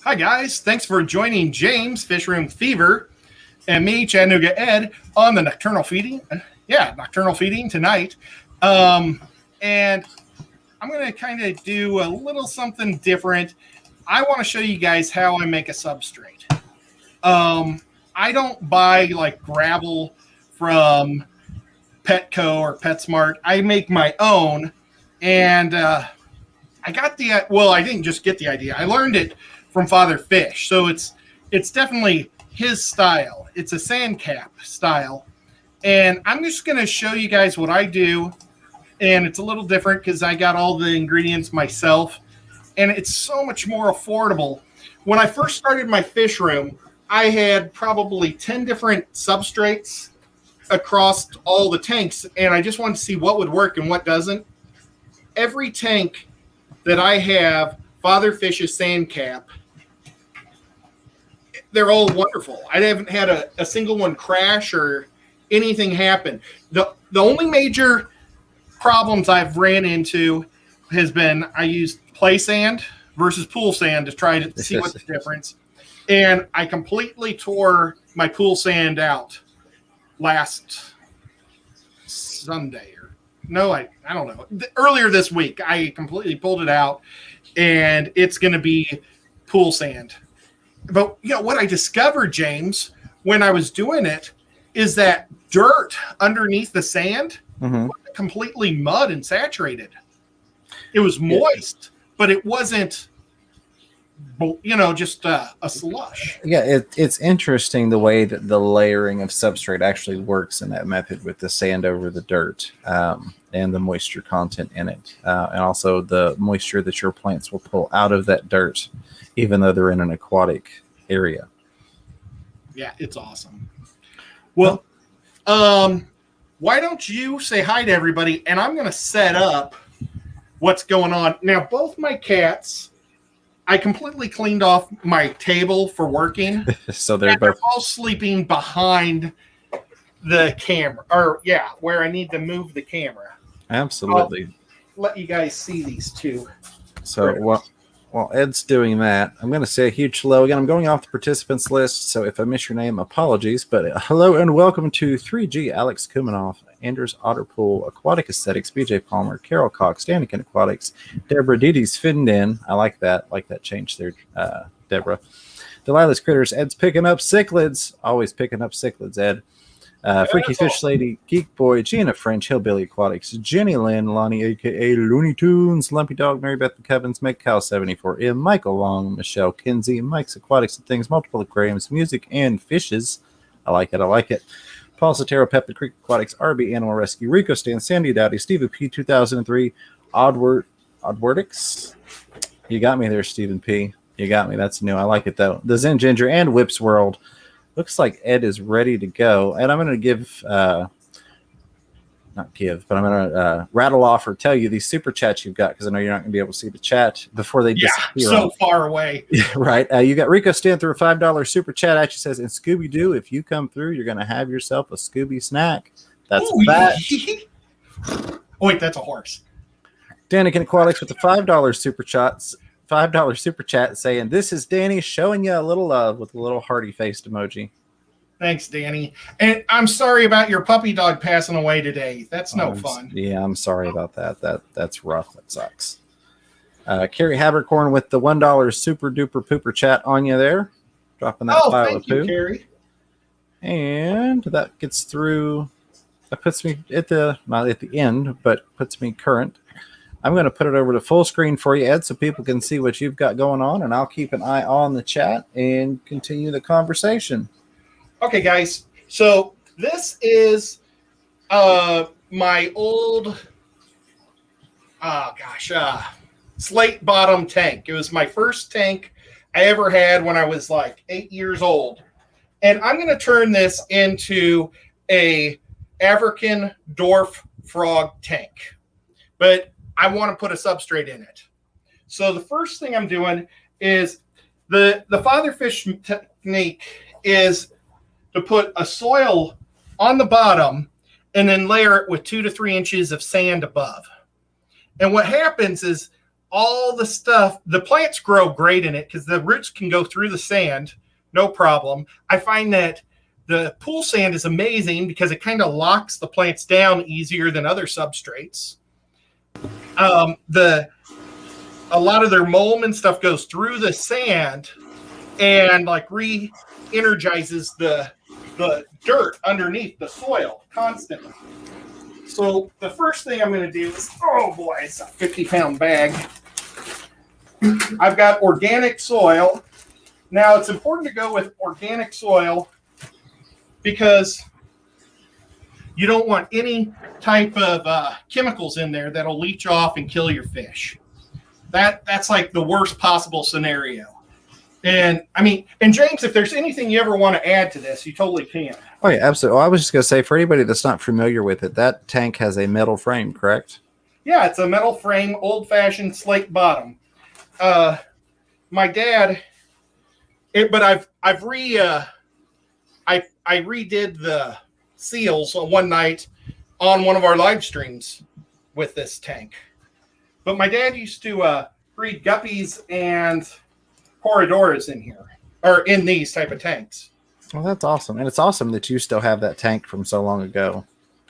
Hi, guys. Thanks for joining James, Fish Room Fever, and me, Chattanooga Ed, on the Nocturnal Feeding. Nocturnal Feeding tonight. And I'm going to kind of do a little something different. I want to show you guys how I make a substrate. I don't buy like gravel from Petco or PetSmart. I make my own. And I didn't just get the idea. I learned it from Father Fish. So it's definitely his style. It's a sand cap style. And I'm just going to show you guys what I do. And it's a little different because I got all the ingredients myself. And it's so much more affordable. When I first started my fish room, I had probably 10 different substrates across all the tanks. And I just wanted to see what would work and what doesn't. Every tank that I have, Father Fish's sand cap, they're all wonderful. I haven't had a single one crash or anything happen. The only major problems I've ran into has been I used play sand versus pool sand to try to see what's the difference. And I completely tore my pool sand out last Sunday. I don't know. Earlier this week, I completely pulled it out, and it's going to be pool sand. But what I discovered, James, when I was doing it, is that dirt underneath the sand was completely mud and saturated. It was moist, but it wasn't, just a slush. Yeah, it's interesting the way that the layering of substrate actually works in that method with the sand over the dirt and the moisture content in it. And also the moisture that your plants will pull out of that dirt, even though they're in an aquatic area. Yeah, it's awesome. Well, why don't you say hi to everybody, and I'm going to set up what's going on. Now, both my cats, I completely cleaned off my table for working. So they're all sleeping behind the camera, where I need to move the camera. Absolutely. I'll let you guys see these two. So while Ed's doing that, I'm going to say a huge hello again. I'm going off the participants list, so if I miss your name, apologies. But hello and welcome to 3G, Alex Kumanoff, Anders Otterpool, Aquatic Aesthetics, BJ Palmer, Carol Cox, Danikin Aquatics, Deborah Didi's Finden. I like that change there, Deborah. Delilah's Critters, Ed's picking up cichlids. Always picking up cichlids, Ed. Freaky Fish Lady, Geek Boy, Gina French, Hillbilly Aquatics, Jenny Lynn, Lonnie, a.k.a. Looney Tunes, Lumpy Dog, Mary Beth McCovens, McCow74M, Michael Long, Michelle Kinsey, Mike's Aquatics and Things, Multiple Aquariums, Music and Fishes. I like it. Paul Sotero, Peppa Creek Aquatics, RB Animal Rescue, Rico Stan, Sandy Dowdy, Stephen P. 2003, Oddwordics. You got me there, Stephen P. You got me. That's new. I like it, though. The Zen Ginger and Whips World. Looks like Ed is ready to go. And I'm going to I'm going to rattle off or tell you these super chats you've got, because I know you're not going to be able to see the chat before they disappear. So far away. Right. You got Rico Stan through a $5 super chat. Actually says, in Scooby-Doo, if you come through, you're going to have yourself a Scooby snack. That's a fact. Oh, wait, that's a horse. Danikin Aquatics with the $5 super chats. $5 super chat saying, this is Danny showing you a little love with a little hearty faced emoji. Thanks, Danny. And I'm sorry about your puppy dog passing away today. That's no fun. Yeah, I'm sorry about that. That's rough. That sucks. Carrie Habercorn with the $1 super duper pooper chat on you there. Dropping that pile of poo. Thank you, Carrie. And that gets through. That puts me not at the end, but puts me current. I'm going to put it over to full screen for you, Ed, so people can see what you've got going on, and I'll keep an eye on the chat and continue the conversation. Okay, guys. So this is my old, slate bottom tank. It was my first tank I ever had when I was like 8 years old. And I'm going to turn this into a African dwarf frog tank. But I want to put a substrate in it. So the first thing I'm doing is the Father Fish technique is to put a soil on the bottom and then layer it with 2 to 3 inches of sand above. And what happens is all the stuff. The plants grow great in it because the roots can go through the sand, no problem. I find that the pool sand is amazing because it kind of locks the plants down easier than other substrates. A lot of their mulch and stuff goes through the sand and like re-energizes the dirt underneath the soil constantly. So the first thing I'm going to do is, oh boy, it's a 50-pound bag. I've got organic soil. Now it's important to go with organic soil because you don't want any type of chemicals in there that'll leach off and kill your fish. That's like the worst possible scenario. And I mean, and James, if there's anything you ever want to add to this, you totally can. Oh yeah, absolutely. Well, I was just going to say, for anybody that's not familiar with it, that tank has a metal frame, correct? Yeah, it's a metal frame, old-fashioned slate bottom. My dad, but I redid the seals one night on one of our live streams with this tank. But my dad used to breed guppies and corridors in here, or in these type of tanks. Well, that's awesome. And it's awesome that you still have that tank from so long ago.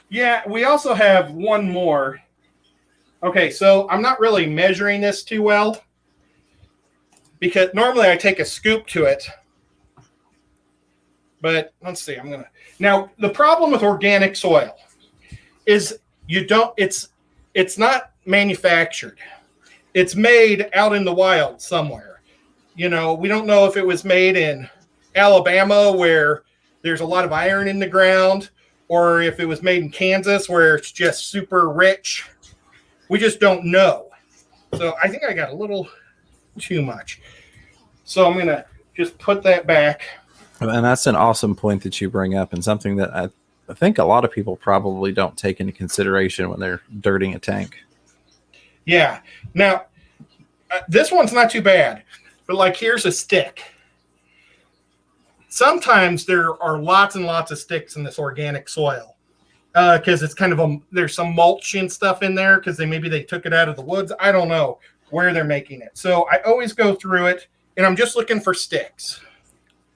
Yeah, we also have one more. Okay, so I'm not really measuring this too well because normally I take a scoop to it. But let's see, now the problem with organic soil is it's not manufactured. It's made out in the wild somewhere. You know, we don't know if it was made in Alabama where there's a lot of iron in the ground, or if it was made in Kansas where it's just super rich. We just don't know. So I think I got a little too much. So I'm going to just put that back. And that's an awesome point that you bring up, and something that I think a lot of people probably don't take into consideration when they're dirting a tank. Yeah. Now, this one's not too bad, but like here's a stick. Sometimes there are lots and lots of sticks in this organic soil because it's kind of there's some mulch and stuff in there because maybe they took it out of the woods. I don't know where they're making it. So I always go through it, and I'm just looking for sticks.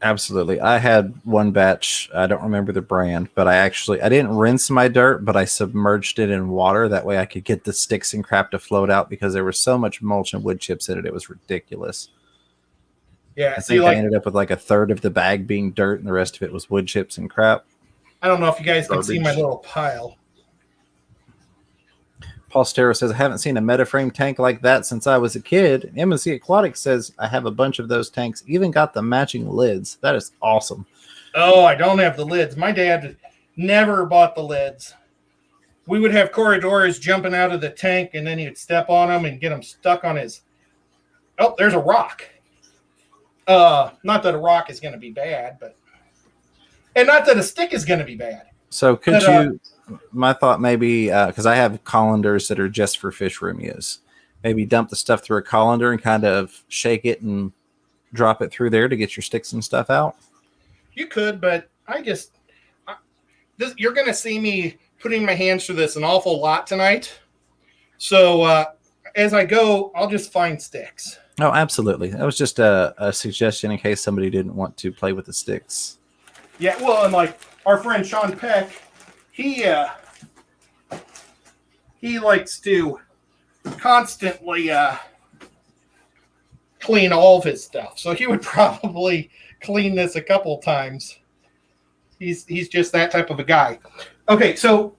Absolutely. I had one batch, I don't remember the brand, but I didn't rinse my dirt, but I submerged it in water. That way I could get the sticks and crap to float out because there was so much mulch and wood chips in it. It was ridiculous. Yeah. I think I ended up with like a third of the bag being dirt and the rest of it was wood chips and crap. I don't know if you guys can see my little pile. Paul Stero says, I haven't seen a Metaframe tank like that since I was a kid. M&C Aquatic says, I have a bunch of those tanks, even got the matching lids. That is awesome. Oh, I don't have the lids. My dad never bought the lids. We would have corridors jumping out of the tank, and then he'd step on them and get them stuck on his... Oh, there's a rock. Not that a rock is going to be bad, but... And not that a stick is going to be bad. So could you... My thought maybe, because I have colanders that are just for fish room use, maybe dump the stuff through a colander and kind of shake it and drop it through there to get your sticks and stuff out. You could, but you're going to see me putting my hands through this an awful lot tonight. So as I go, I'll just find sticks. Oh, absolutely. That was just a suggestion in case somebody didn't want to play with the sticks. Yeah, well, and like our friend Sean Peck, he likes to constantly clean all of his stuff. So he would probably clean this a couple times. He's just that type of a guy. Okay, so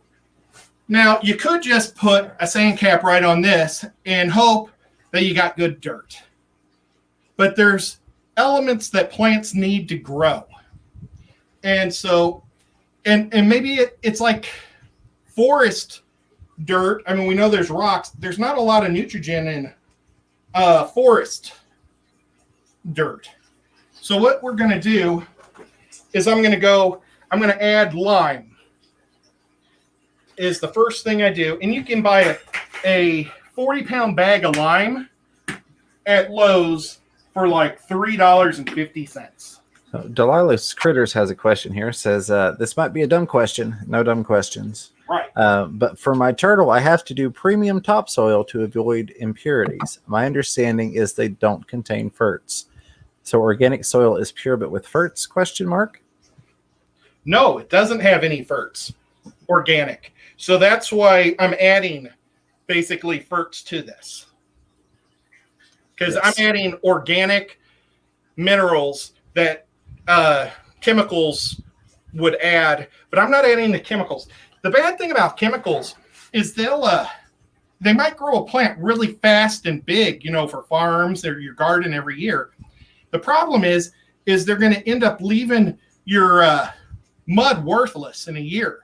now you could just put a sand cap right on this and hope that you got good dirt. But there's elements that plants need to grow. And so And maybe it's like forest dirt. I mean, we know there's rocks. There's not a lot of nitrogen in forest dirt. So what we're going to do is I'm going to add lime is the first thing I do. And you can buy a 40-pound bag of lime at Lowe's for like $3.50. Delilah's Critters has a question here. Says, this might be a dumb question. No dumb questions. Right. But for my turtle, I have to do premium topsoil to avoid impurities. My understanding is they don't contain ferts. So organic soil is pure, but with ferts? Question mark. No, it doesn't have any ferts. Organic. So that's why I'm adding basically ferts to this. Because Yes. I'm adding organic minerals that chemicals would add, but I'm not adding the chemicals. The bad thing about chemicals is they might grow a plant really fast and big, for farms or your garden every year. The problem is they're going to end up leaving your mud worthless in a year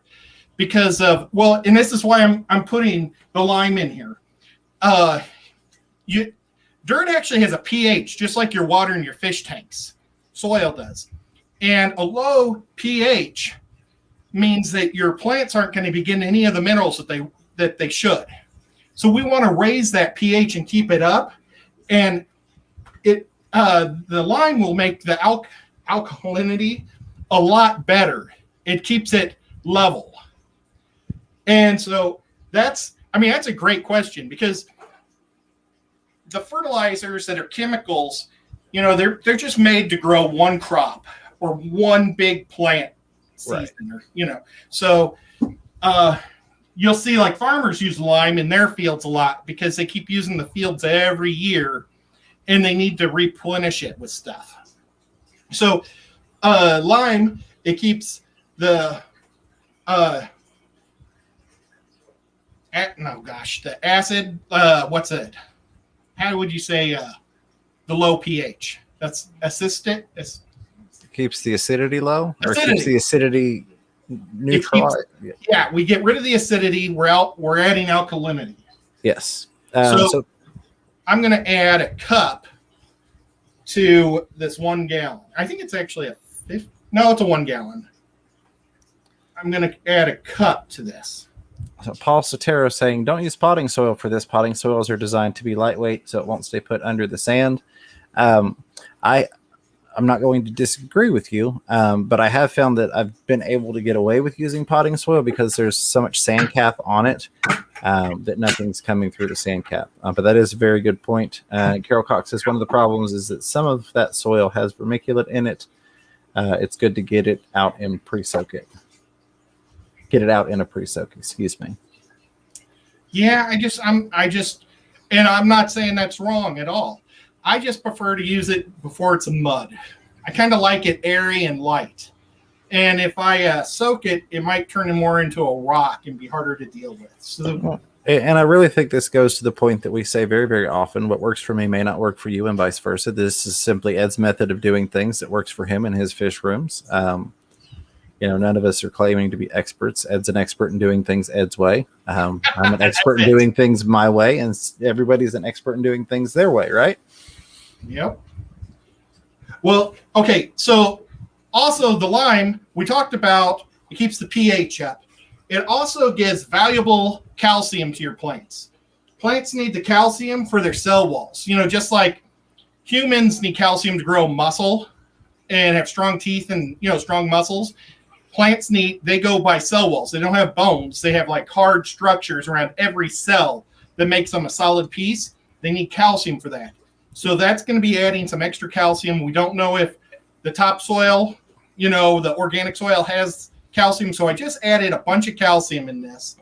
because of, and this is why I'm putting the lime in here. Dirt actually has a pH, just like your water in your fish tanks. Soil does. And a low pH means that your plants aren't going to be getting any of the minerals that they should. So we want to raise that pH and keep it up. And the lime will make the alkalinity a lot better. It keeps it level. And so that's a great question, because the fertilizers that are chemicals, they're just made to grow one crop or one big plant season, right. So you'll see like farmers use lime in their fields a lot because they keep using the fields every year and they need to replenish it with stuff. So lime, it keeps the the acid, what's it? How would you say the low pH? That's acidic. It keeps the acidity low, or acidity. Keeps the acidity neutral. Yeah, we get rid of the acidity. We're adding alkalinity. Yes. So I'm going to add a cup to this 1 gallon. I think it's actually it's a 1 gallon. I'm going to add a cup to this. So Paul Sotero saying, don't use potting soil for this. Potting soils are designed to be lightweight, so it won't stay put under the sand. I'm not going to disagree with you, but I have found that I've been able to get away with using potting soil because there's so much sand cap on it that nothing's coming through the sand cap. But that is a very good point. Carol Cox says one of the problems is that some of that soil has vermiculite in it. It's good to get it out and pre-soak it. Get it out in a pre-soak, excuse me. Yeah, and I'm not saying that's wrong at all. I just prefer to use it before it's a mud. I kind of like it airy and light. And if I soak it, it might turn it more into a rock and be harder to deal with. So, and I really think this goes to the point that we say very, very often, what works for me may not work for you and vice versa. This is simply Ed's method of doing things that works for him in his fish rooms. None of us are claiming to be experts. Ed's an expert in doing things Ed's way. I'm an expert in doing things my way, and everybody's an expert in doing things their way, right? Yep. Well, okay. So also the lime, we talked about, it keeps the pH up. It also gives valuable calcium to your plants. Plants need the calcium for their cell walls. Just like humans need calcium to grow muscle and have strong teeth and, strong muscles. Plants they go by cell walls. They don't have bones. They have like hard structures around every cell that makes them a solid piece. They need calcium for that. So that's going to be adding some extra calcium. We don't know if the topsoil, the organic soil has calcium. So I just added a bunch of calcium in this.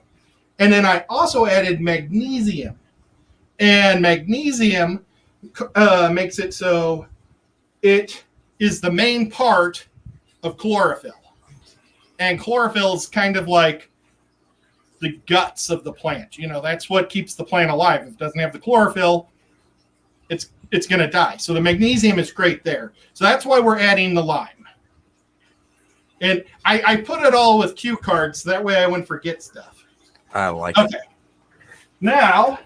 And then I also added magnesium. And magnesium makes it so it is the main part of chlorophyll. And chlorophyll is kind of like the guts of the plant. That's what keeps the plant alive. If it doesn't have the chlorophyll, it's going to die. So the magnesium is great there. So that's why we're adding the lime. And I put it all with cue cards. So that way I wouldn't forget stuff. I like it. Okay. Now,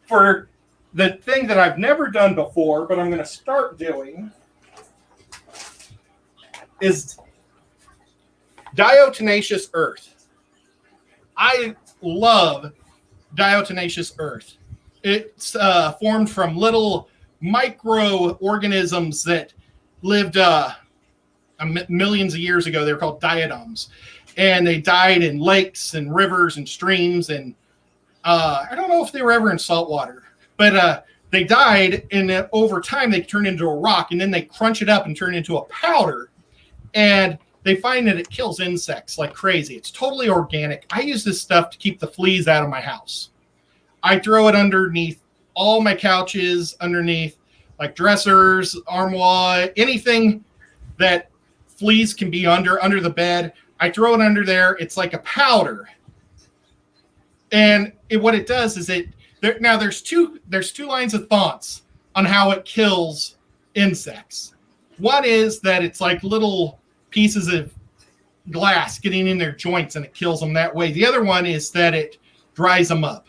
for the thing that I've never done before, but I'm going to start doing, is diatomaceous earth. I love diatomaceous earth. It's formed from little microorganisms that lived millions of years ago. They were called diatoms. and they died in lakes and rivers and streams. And I don't know if they were ever in salt water, but they died, and over time they turn into a rock, and then they crunch it up and turn it into a powder. And they find that it kills insects like crazy. It's totally organic. I use this stuff to keep the fleas out of my house. I throw it underneath all my couches, underneath like dressers, armoire, anything that fleas can be under the bed. I throw it under there. It's like a powder. And what it does is there's two lines of thoughts on how it kills insects. One is that it's like little pieces of glass getting in their joints and it kills them that way. The other one is that it dries them up.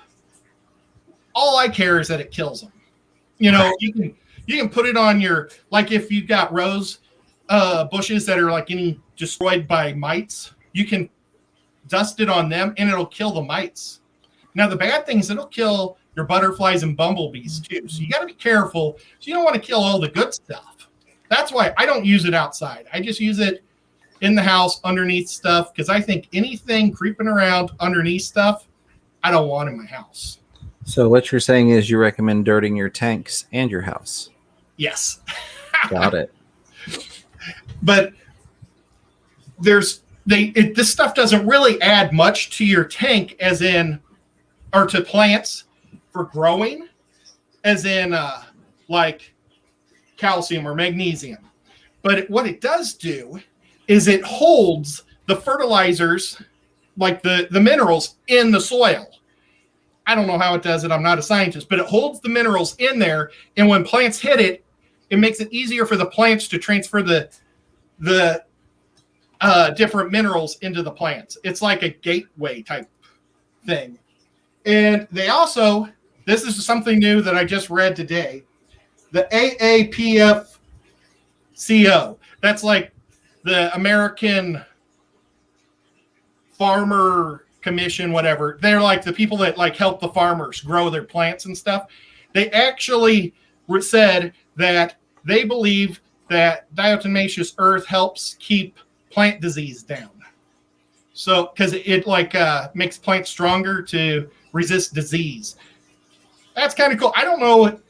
All I care is that it kills them. You know, you can put it on your, like if you've got rose bushes that are like getting destroyed by mites, you can dust it on them and it'll kill the mites. Now the bad thing is it'll kill your butterflies and bumblebees too. So you got to be careful. So you don't want to kill all the good stuff. That's why I don't use it outside. I just use it in the house underneath stuff, because I think anything creeping around underneath stuff, I don't want in my house. So what you're saying is you recommend dirting your tanks and your house. Yes. Got it. But this stuff doesn't really add much to your tank or to plants for growing, as in like calcium or magnesium. But what it does do is it holds the fertilizers, like the minerals in the soil. I don't know how it does it. I'm not a scientist, but it holds the minerals in there. And when plants hit it, it makes it easier for the plants to transfer the different minerals into the plants. It's like a gateway type thing. And they also, this is something new that I just read today, the AAPFCO. That's like the American Farmer Commission, whatever. They're like the people that like help the farmers grow their plants and stuff. They actually said that they believe that diatomaceous earth helps keep plant disease down. So, because it like makes plants stronger to resist disease. That's kind of cool. I don't know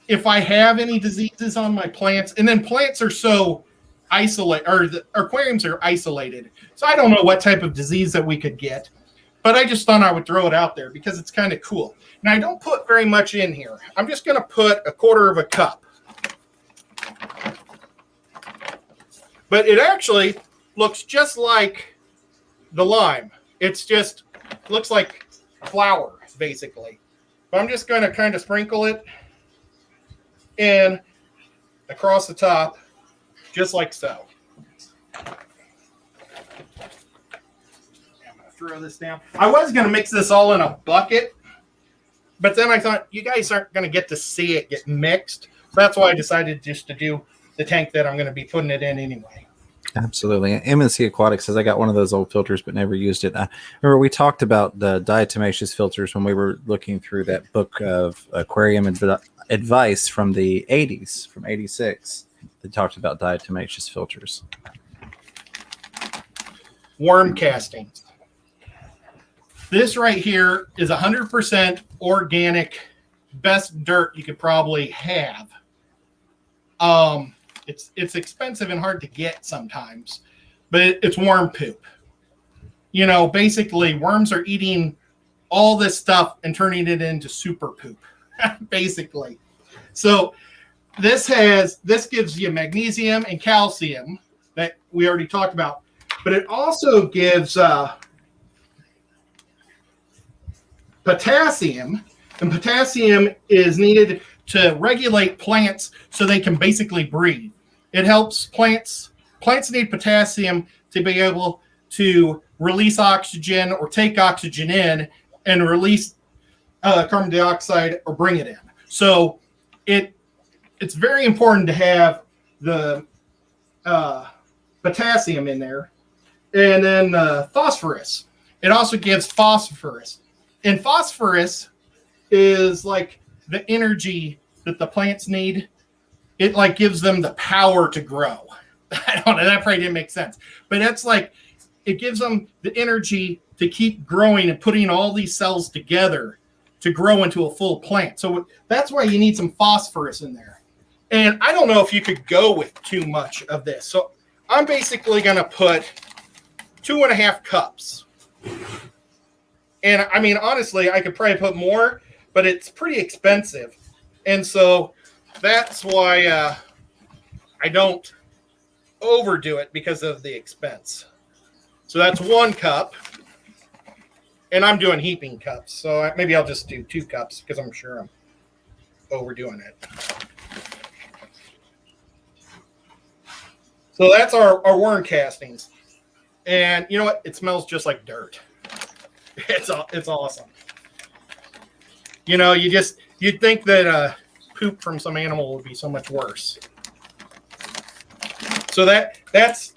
if I have any diseases on my plants, and then plants are so isolated, or the aquariums are isolated. So I don't know what type of disease that we could get, but I just thought I would throw it out there because it's kind of cool. Now I don't put very much in here. I'm just going to put 1/4 cup. But it actually looks just like the lime. It's just looks like flour, basically. But I'm just going to kind of sprinkle it in across the top, just like so. I'm going to throw this down. I was going to mix this all in a bucket, but then I thought you guys aren't going to get to see it get mixed. So that's why I decided just to do the tank that I'm going to be putting it in anyway. Absolutely. MNC Aquatics says I got one of those old filters but never used it. Remember we talked about the diatomaceous filters when we were looking through that book of aquarium advice from the 80s, from 86, that talked about diatomaceous filters. Worm castings. This right here is 100% organic, best dirt you could probably have. It's expensive and hard to get sometimes, but it's worm poop. You know, basically worms are eating all this stuff and turning it into super poop, basically. So this gives you magnesium and calcium that we already talked about, but it also gives potassium, and potassium is needed to regulate plants so they can basically breathe. It helps plants. Plants need potassium to be able to release oxygen or take oxygen in and release carbon dioxide or bring it in. So it's very important to have the potassium in there. And then phosphorus. It also gives phosphorus. And phosphorus is like the energy that the plants need. It like gives them the power to grow. I don't know, that probably didn't make sense. But that's like it gives them the energy to keep growing and putting all these cells together to grow into a full plant. So that's why you need some phosphorus in there. And I don't know if you could go with too much of this. So I'm basically going to put 2.5 cups. And I mean, honestly, I could probably put more, but it's pretty expensive. And so that's why I don't overdo it because of the expense. So that's 1 cup. And I'm doing heaping cups. So maybe I'll just do 2 cups because I'm sure I'm overdoing it. So that's our worm castings. And you know what? It smells just like dirt. It's awesome. You know, you'd think that poop from some animal would be so much worse. So that's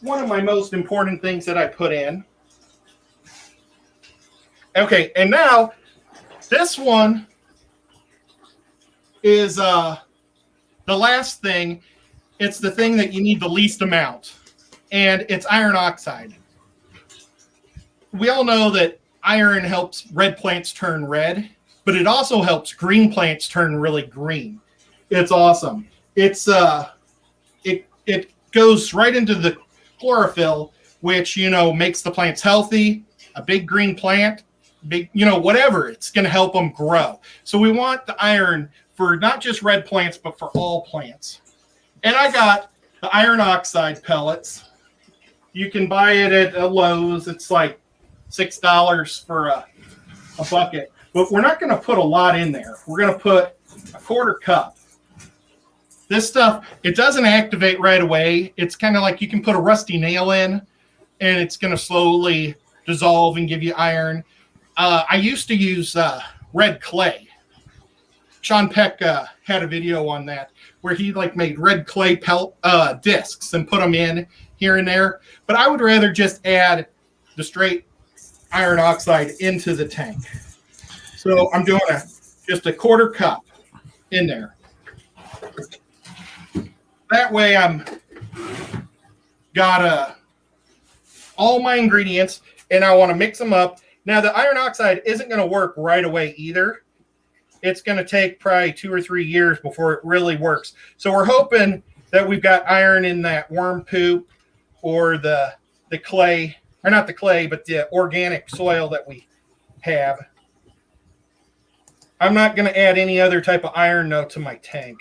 one of my most important things that I put in. Okay, and now this one is the last thing. It's the thing that you need the least amount, and it's iron oxide. We all know that iron helps red plants turn red, but it also helps green plants turn really green. It's awesome. It's it goes right into the chlorophyll, which, you know, makes the plants healthy. A big green plant, big, you know, whatever, it's going to help them grow. So we want the iron for not just red plants, but for all plants. And I got the iron oxide pellets. You can buy it at Lowe's. It's like $6 for a bucket. But we're not going to put a lot in there. We're going to put 1/4 cup. This stuff, it doesn't activate right away. It's kind of like you can put a rusty nail in, and it's going to slowly dissolve and give you iron. I used to use red clay. Sean Peck had a video on that where he like made red clay discs and put them in here and there. But I would rather just add the straight iron oxide into the tank. So I'm doing just 1/4 cup in there. That way I'm got all my ingredients, and I want to mix them up. Now the iron oxide isn't going to work right away either. It's going to take probably 2 or 3 years before it really works. So we're hoping that we've got iron in that worm poop or the clay, or not the clay, but the organic soil that we have. I'm not going to add any other type of iron though to my tank.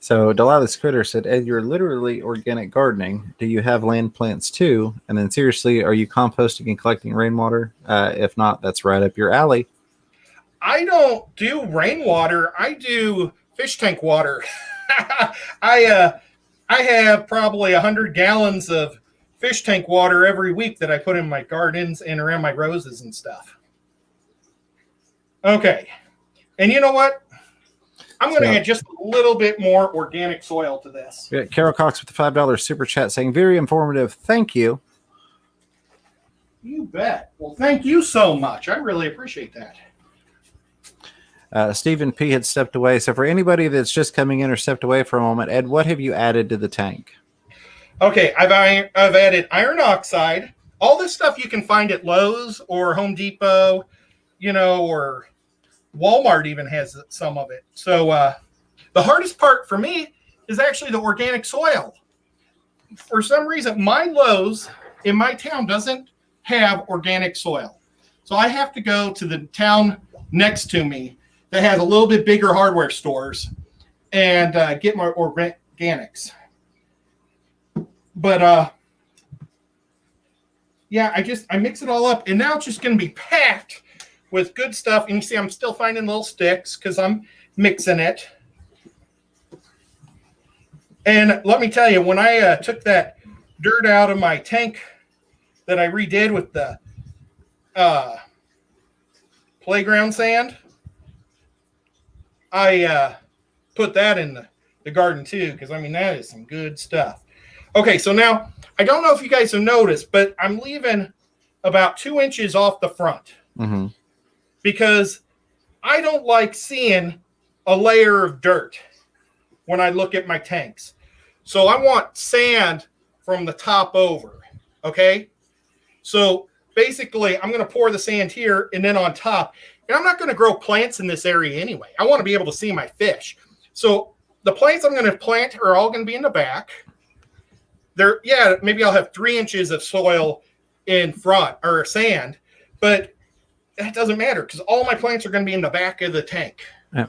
So Delilah's Critter said, Ed, you're literally organic gardening. Do you have land plants too? And then seriously, are you composting and collecting rainwater? If not, that's right up your alley. I don't do rainwater. I do fish tank water. I have probably 100 gallons of fish tank water every week that I put in my gardens and around my roses and stuff. Okay. And you know what? I'm going to add just a little bit more organic soil to this. Yeah, Carol Cox with the $5 super chat saying, very informative. Thank you. You bet. Well, thank you so much. I really appreciate that. Stephen P. had stepped away. So for anybody that's just coming in or stepped away for a moment, Ed, what have you added to the tank? Okay, I've added iron oxide. All this stuff you can find at Lowe's or Home Depot, you know, or Walmart even has some of it. So the hardest part for me is actually the organic soil. For some reason, my Lowe's in my town doesn't have organic soil. So I have to go to the town next to me that has a little bit bigger hardware stores and get my organics. But yeah, I mix it all up, and now it's just going to be packed with good stuff. And you see, I'm still finding little sticks because I'm mixing it. And let me tell you, when I took that dirt out of my tank that I redid with the playground sand, I put that in the garden too, because I mean, that is some good stuff. Okay, so now I don't know if you guys have noticed, but I'm leaving about 2 inches off the front. Mm-hmm. Because I don't like seeing a layer of dirt when I look at my tanks. So I want sand from the top over, okay? So basically, I'm going to pour the sand here and then on top. And I'm not going to grow plants in this area anyway. I want to be able to see my fish. So the plants I'm going to plant are all going to be in the back. Maybe I'll have 3 inches of soil in front or sand, but that doesn't matter because all my plants are going to be in the back of the tank.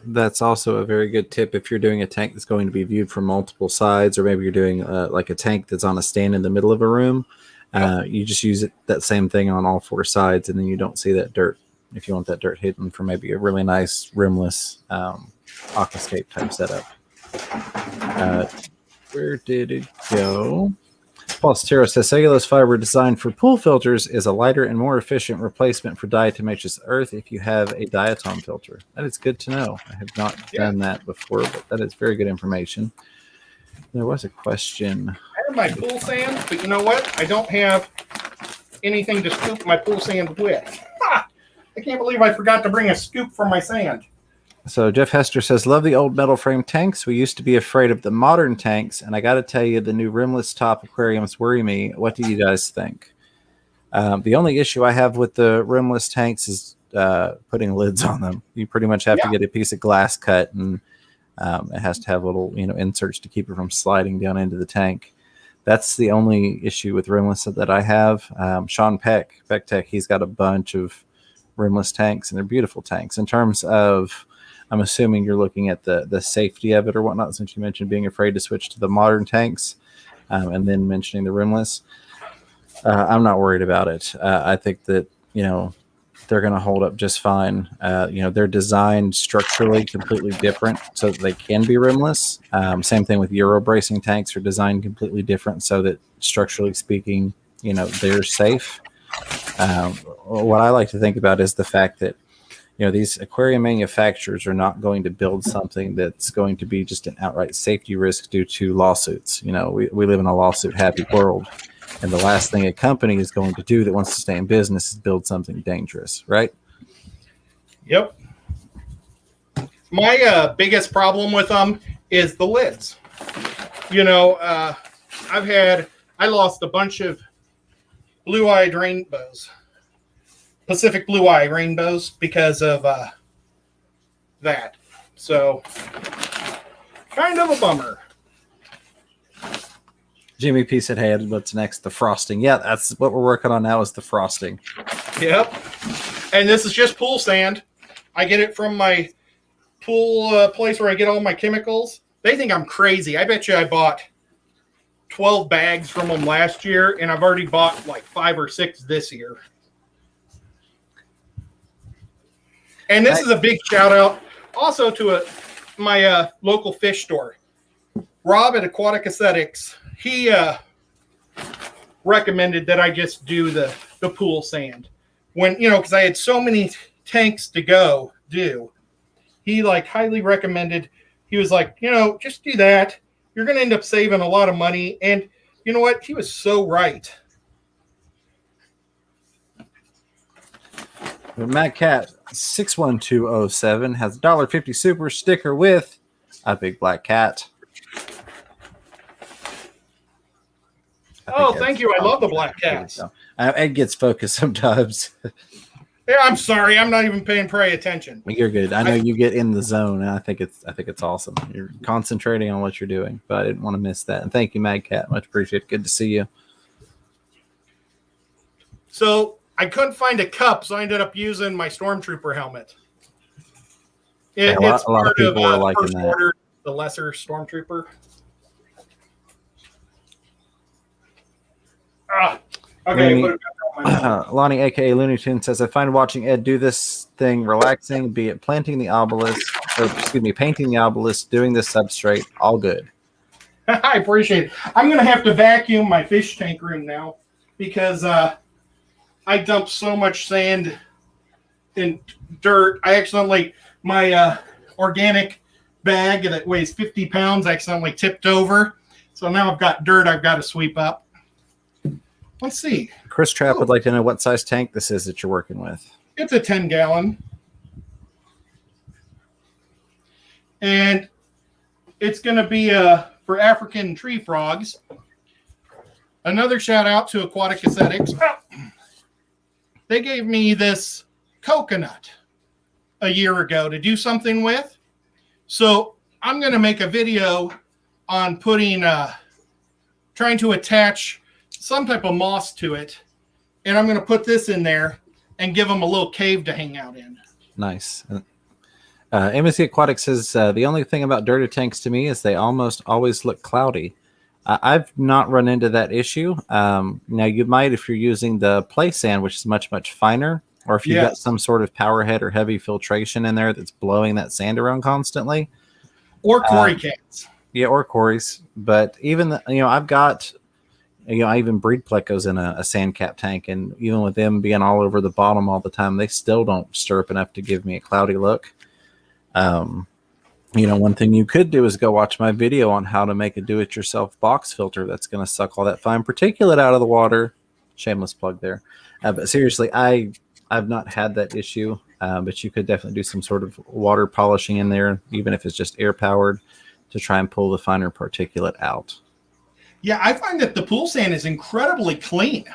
That's also a very good tip if you're doing a tank that's going to be viewed from multiple sides, or maybe you're doing like a tank that's on a stand in the middle of a room. You just use that same thing on all 4 sides, and then you don't see that dirt. If you want that dirt hidden for maybe a really nice rimless aquascape type setup. Where did it go? Paul Stero says cellulose fiber designed for pool filters is a lighter and more efficient replacement for diatomaceous earth if you have a diatom filter. That is good to know. I have not done that before, but that is very good information. There was a question. I have my pool sand, but you know what? I don't have anything to scoop my pool sand with. I can't believe I forgot to bring a scoop for my sand. So Jeff Hester says, love the old metal frame tanks. We used to be afraid of the modern tanks, and I got to tell you, the new rimless top aquariums worry me. What do you guys think? The only issue I have with the rimless tanks is putting lids on them. You pretty much have to get a piece of glass cut, and it has to have little inserts to keep it from sliding down into the tank. That's the only issue with rimless that I have. Sean Peck Tech, he's got a bunch of rimless tanks, and they're beautiful tanks. In terms of, I'm assuming you're looking at the safety of it or whatnot, since you mentioned being afraid to switch to the modern tanks, and then mentioning the rimless. I'm not worried about it. I think that they're going to hold up just fine. They're designed structurally completely different so that they can be rimless. Same thing with Euro bracing tanks are designed completely different so that structurally speaking, they're safe. What I like to think about is the fact that these aquarium manufacturers are not going to build something that's going to be just an outright safety risk due to lawsuits. We live in a lawsuit happy world. And the last thing a company is going to do that wants to stay in business is build something dangerous, right? Yep. My biggest problem with them is the lids. I lost a bunch of blue-eyed rainbows, Pacific blue-eye rainbows, because of that. So, kind of a bummer. Jimmy P said, hey, what's next? The frosting. Yeah, that's what we're working on now is the frosting. Yep. And this is just pool sand. I get it from my pool place where I get all my chemicals. They think I'm crazy. I bet you I bought 12 bags from them last year, and I've already bought like 5 or 6 this year. And this is a big shout out also to my local fish store. Rob at Aquatic Aesthetics, he recommended that I just do the pool sand. When, because I had so many tanks to go do. He highly recommended, he was like, just do that. You're going to end up saving a lot of money. And you know what? He was so right. Matt Cat 61207 has a $1.50 super sticker with a big black cat. Oh, thank you. I love the black cats. Ed gets focused sometimes. Yeah, I'm sorry. I'm not even paying attention. You're good. I know you get in the zone, and I think it's awesome. You're concentrating on what you're doing, but I didn't want to miss that. And thank you, Mad Cat. Much appreciated. Good to see you. So I couldn't find a cup, so I ended up using my Stormtrooper helmet. It's a lot of people are liking First that. Order, the lesser Stormtrooper. Okay. Lonnie, aka Looney Tunes, says, I find watching Ed do this thing relaxing, be it painting the obelisk, doing this substrate, all good. I appreciate it. I'm going to have to vacuum my fish tank room now because I dumped so much sand and dirt. I accidentally, my organic bag that weighs 50 pounds, I accidentally tipped over. So now I've got dirt I've got to sweep up. Let's see. Chris Trapp would like to know what size tank this is that you're working with. It's a 10-gallon. And it's going to be a for African tree frogs. Another shout out to Aquatic Aesthetics. They gave me this coconut a year ago to do something with. So I'm going to make a video on putting, trying to attach some type of moss to it. And I'm going to put this in there and give them a little cave to hang out in. Nice. Embassy Aquatic says, the only thing about dirty tanks to me is they almost always look cloudy. I've not run into that issue. Now, you might if you're using the play sand, which is much, much finer, or if you've got some sort of power head or heavy filtration in there that's blowing that sand around constantly. Or Cory cats. Yeah, or Cory's. But even, I've got, I even breed plecos in a sand cap tank, and even with them being all over the bottom all the time, they still don't stir up enough to give me a cloudy look. One thing you could do is go watch my video on how to make a do-it-yourself box filter that's going to suck all that fine particulate out of the water. Shameless plug there. But seriously, I've not had that issue, but you could definitely do some sort of water polishing in there, even if it's just air-powered, to try and pull the finer particulate out. Yeah, I find that the pool sand is incredibly clean.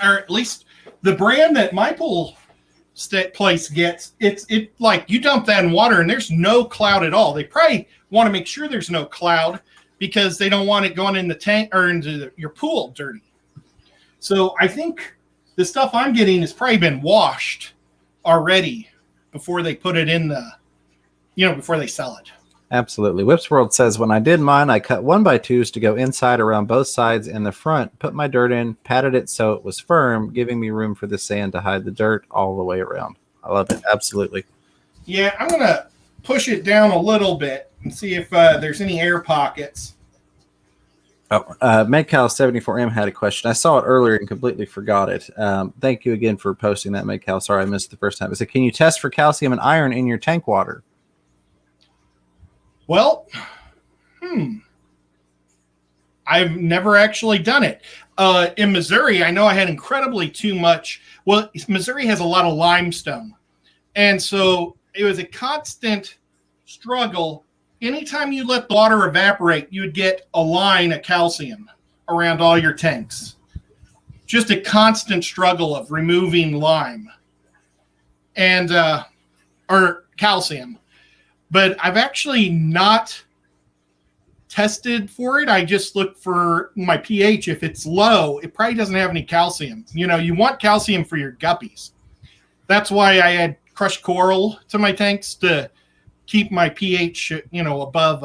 Or at least the brand that my pool place gets, it like you dump that in water and there's no cloud at all. They probably want to make sure there's no cloud because they don't want it going in the tank or into your pool dirty. So I think the stuff I'm getting has probably been washed already before they put it in the, before they sell it. Absolutely. Whips World says, when I did mine, I cut 1x2s to go inside around both sides and the front, put my dirt in, patted it so it was firm, giving me room for the sand to hide the dirt all the way around. I love it. Absolutely. Yeah, I'm going to push it down a little bit and see if there's any air pockets. MedCal74M had a question. I saw it earlier and completely forgot it. Thank you again for posting that, MedCal. Sorry, I missed it the first time. It said, can you test for calcium and iron in your tank water? Well, I've never actually done it. In Missouri, I know I had incredibly too much. Well, Missouri has a lot of limestone. And so it was a constant struggle. Anytime you let the water evaporate, you would get a line of calcium around all your tanks. Just a constant struggle of removing lime and or calcium. But I've actually not tested for it. I just look for my pH. If it's low, it probably doesn't have any calcium. You want calcium for your guppies. That's why I add crushed coral to my tanks to keep my pH, above.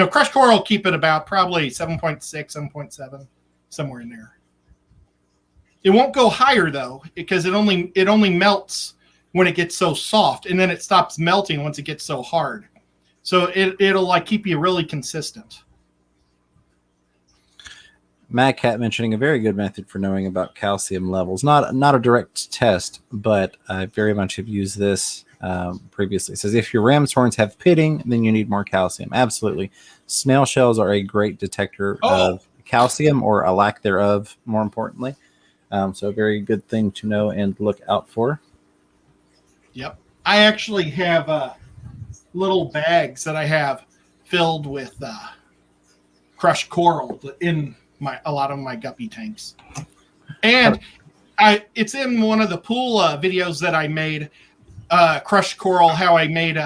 Crushed coral, keep it about probably 7.6, 7.7, somewhere in there. It won't go higher though, because it only melts when it gets so soft, and then it stops melting once it gets so hard. So it'll like keep you really consistent. Mad Cat mentioning a very good method for knowing about calcium levels. Not a direct test, but I very much have used this previously. It says if your ram's horns have pitting, then you need more calcium. Absolutely. Snail shells are a great detector of calcium, or a lack thereof, more importantly. So a very good thing to know and look out for. Yep. I actually have little bags that I have filled with crushed coral in a lot of my guppy tanks. And it's in one of the pool videos that I made, crushed coral, how I made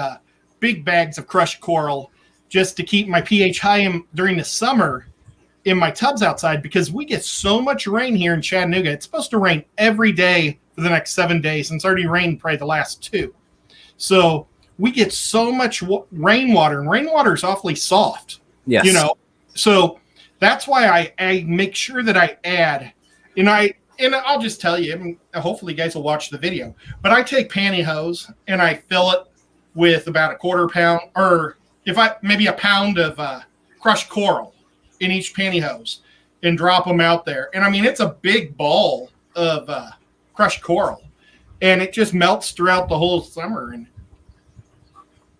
big bags of crushed coral just to keep my pH high during the summer in my tubs outside, because we get so much rain here in Chattanooga. It's supposed to rain every day for the next 7 days, and it's already rained probably the last 2. So we get so much rainwater, and rainwater is awfully soft. Yes. So that's why I make sure that I add, and I'll just tell you, hopefully you guys will watch the video, but I take pantyhose and I fill it with about a quarter pound, or maybe a pound of crushed coral in each pantyhose, and drop them out there. And it's a big ball of crushed coral, and it just melts throughout the whole summer, and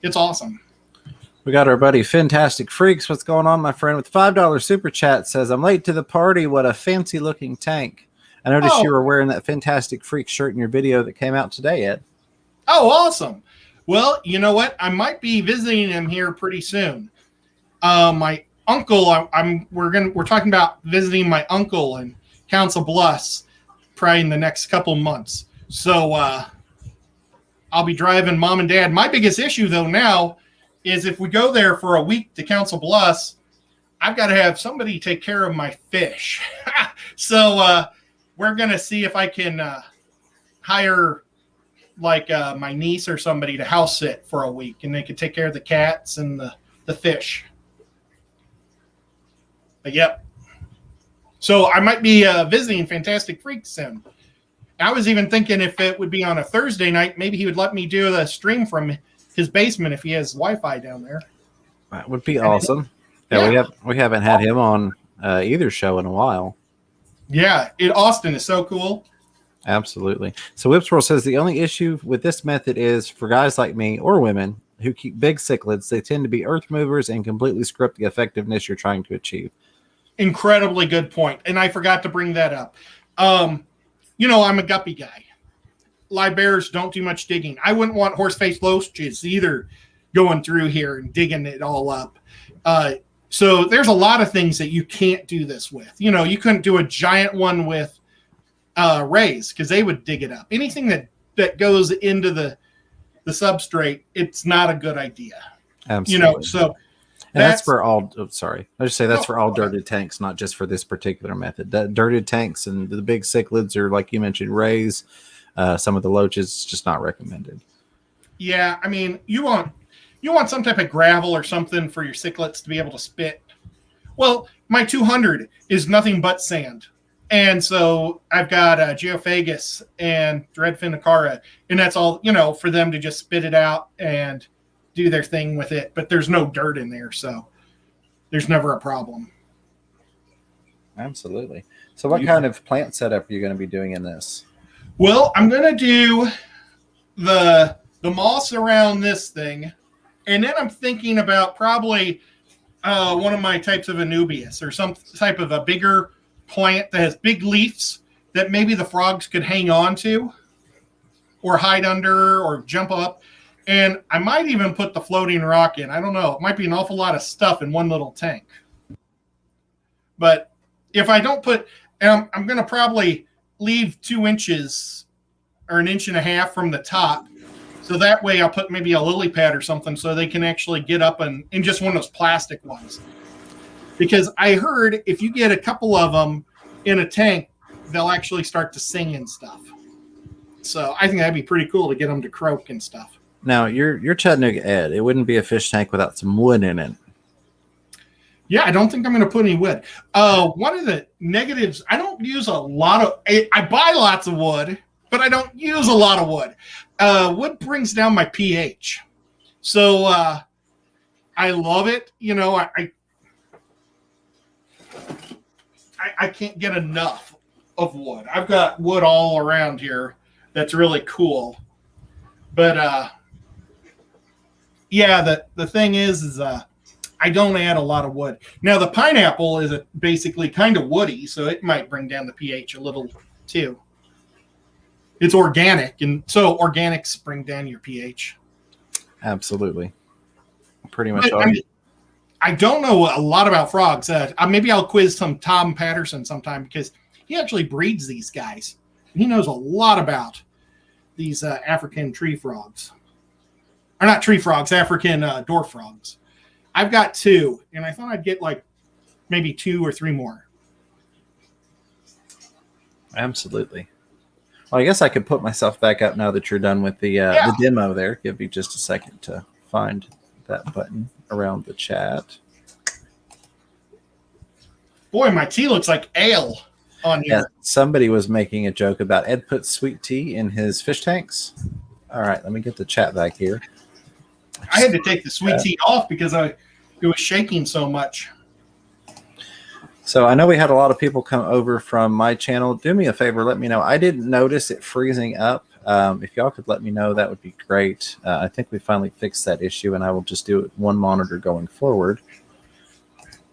it's awesome. We got our buddy Fantastic Freaks. What's going on, my friend? With $5 super chat, says, I'm late to the party. What a fancy looking tank. I noticed you were wearing that Fantastic Freak shirt in your video that came out today, Ed. Oh, awesome. Well, you know what? I might be visiting him here pretty soon. My uncle, we're talking about visiting my uncle in Council Bluffs probably in the next couple months. So I'll be driving mom and dad. My biggest issue though now is if we go there for a week to Council Bluffs, I've got to have somebody take care of my fish. So we're going to see if I can hire like my niece or somebody to house sit for a week, and they could take care of the cats and the fish. But yep. So I might be visiting Fantastic Freaks soon. I was even thinking if it would be on a Thursday night, maybe he would let me do the stream from his basement if he has Wi-Fi down there. That would be awesome. Yeah, we haven't had him on either show in a while. Yeah, Austin is so cool. Absolutely. So Whipswirl says the only issue with this method is for guys like me or women who keep big cichlids, they tend to be earth movers and completely script the effectiveness you're trying to achieve. Incredibly good point. And I forgot to bring that up. I'm a guppy guy. Live bears don't do much digging. I wouldn't want horse-faced loaches either going through here and digging it all up. So there's a lot of things that you can't do this with. You couldn't do a giant one with rays because they would dig it up. Anything that goes into the substrate, it's not a good idea. Absolutely. So that's for all. Oh, sorry, I just say that's for all dirted tanks, not just for this particular method. That dirted tanks and the big cichlids, or like you mentioned, rays. Some of the loaches, just not recommended. Yeah, I mean, you want some type of gravel or something for your cichlids to be able to spit. Well, my 200 is nothing but sand. And so I've got Geophagus and Dreadfin Acara, and that's all, for them to just spit it out and do their thing with it. But there's no dirt in there, so there's never a problem. Absolutely. So what kind of plant setup are you going to be doing in this? Well, I'm going to do the moss around this thing, and then I'm thinking about probably one of my types of Anubias or some type of a bigger plant that has big leaves that maybe the frogs could hang on to or hide under or jump up. And I might even put the floating rock in. I don't know. It might be an awful lot of stuff in one little tank. But if I don't put, I'm going to probably leave 2 inches or 1.5 inches from the top. So that way I'll put maybe a lily pad or something so they can actually get up in just one of those plastic ones. Because I heard if you get a couple of them in a tank, they'll actually start to sing and stuff. So I think that'd be pretty cool to get them to croak and stuff. Now, your Chattanooga Ed, it wouldn't be a fish tank without some wood in it. Yeah, I don't think I'm going to put any wood. One of the negatives, I don't use a lot of, I buy lots of wood, but I don't use a lot of wood. Wood brings down my pH. So I love it. I can't get enough of wood. I've got wood all around here that's really cool. But the thing is I don't add a lot of wood. Now the pineapple is basically kind of woody, so it might bring down the pH a little too. It's organic, and so organics bring down your pH. Absolutely. Pretty much. I don't know a lot about frogs. Maybe I'll quiz some Tom Patterson sometime because he actually breeds these guys. He knows a lot about these African tree frogs. Or not tree frogs, African dwarf frogs. I've got 2, and I thought I'd get like maybe 2 or 3 more. Absolutely. Well, I guess I could put myself back up now that you're done with the demo there. Give me just a second to find that button around the chat. Boy, my tea looks like ale on here. Yeah, somebody was making a joke about Ed puts sweet tea in his fish tanks. All right, let me get the chat back here. I had to take the sweet tea off because it was shaking so much. So I know we had a lot of people come over from my channel. Do me a favor, let me know. I didn't notice it freezing up. If y'all could let me know, that would be great. I think we finally fixed that issue, and I will just do it one monitor going forward.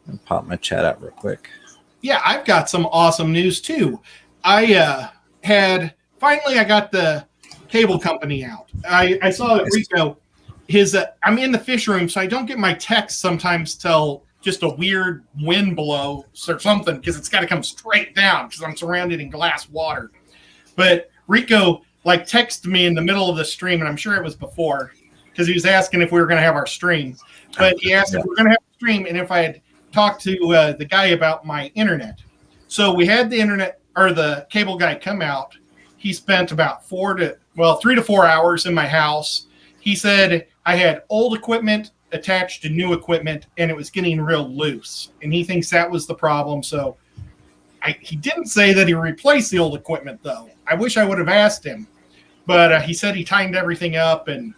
And pop my chat out real quick. Yeah, I've got some awesome news too. I got the cable company out. I saw that Rico I'm in the fish room, so I don't get my text sometimes till just a weird wind blow or something, because it's got to come straight down because I'm surrounded in glass water. But Rico texted me in the middle of the stream, and I'm sure it was before, because he was asking if we were going to have our stream. But he asked if we were going to have a stream and if I had talked to the guy about my internet. So we had the internet, or the cable guy, come out. He spent about 3 to 4 hours in my house. He said I had old equipment attached to new equipment, and it was getting real loose. And he thinks that was the problem. So he didn't say that he replaced the old equipment, though. I wish I would have asked him. But he said he tightened everything up, and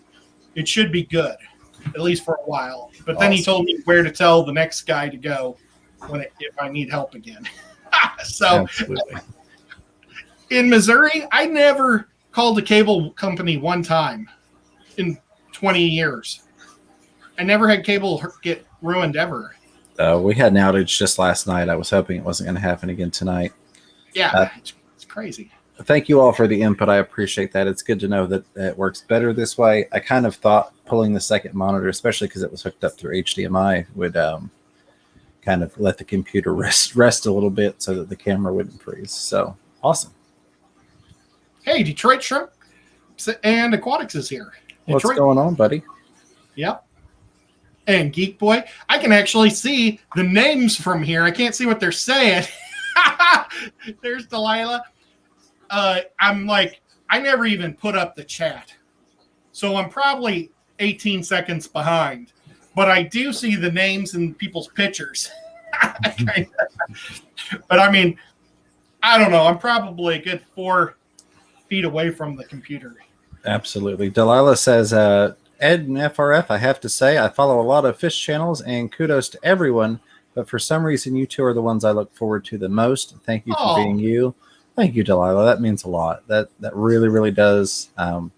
it should be good, at least for a while. But then he told me where to tell the next guy to go if I need help again. So absolutely. In Missouri, I never called a cable company one time in 20 years. I never had cable get ruined ever. We had an outage just last night. I was hoping it wasn't going to happen again tonight. Yeah, it's crazy. Thank you all for the input. I appreciate that. It's good to know that it works better this way. I kind of thought pulling the second monitor, especially because it was hooked up through HDMI, would kind of let the computer rest a little bit so that the camera wouldn't freeze. So awesome. Hey, Detroit Shrimp and Aquatics is here. What's going on, buddy? Yep. And Geek Boy, I can actually see the names from here. I can't see what they're saying. There's Delilah. I never even put up the chat. So I'm probably 18 seconds behind. But I do see the names and people's pictures. But I mean, I don't know. I'm probably a good 4 feet away from the computer. Absolutely. Delilah says, Ed and FRF, I have to say, I follow a lot of fish channels, and kudos to everyone. But for some reason, you two are the ones I look forward to the most. Thank you for being you. Thank you, Delilah. That means a lot. That really, really does. And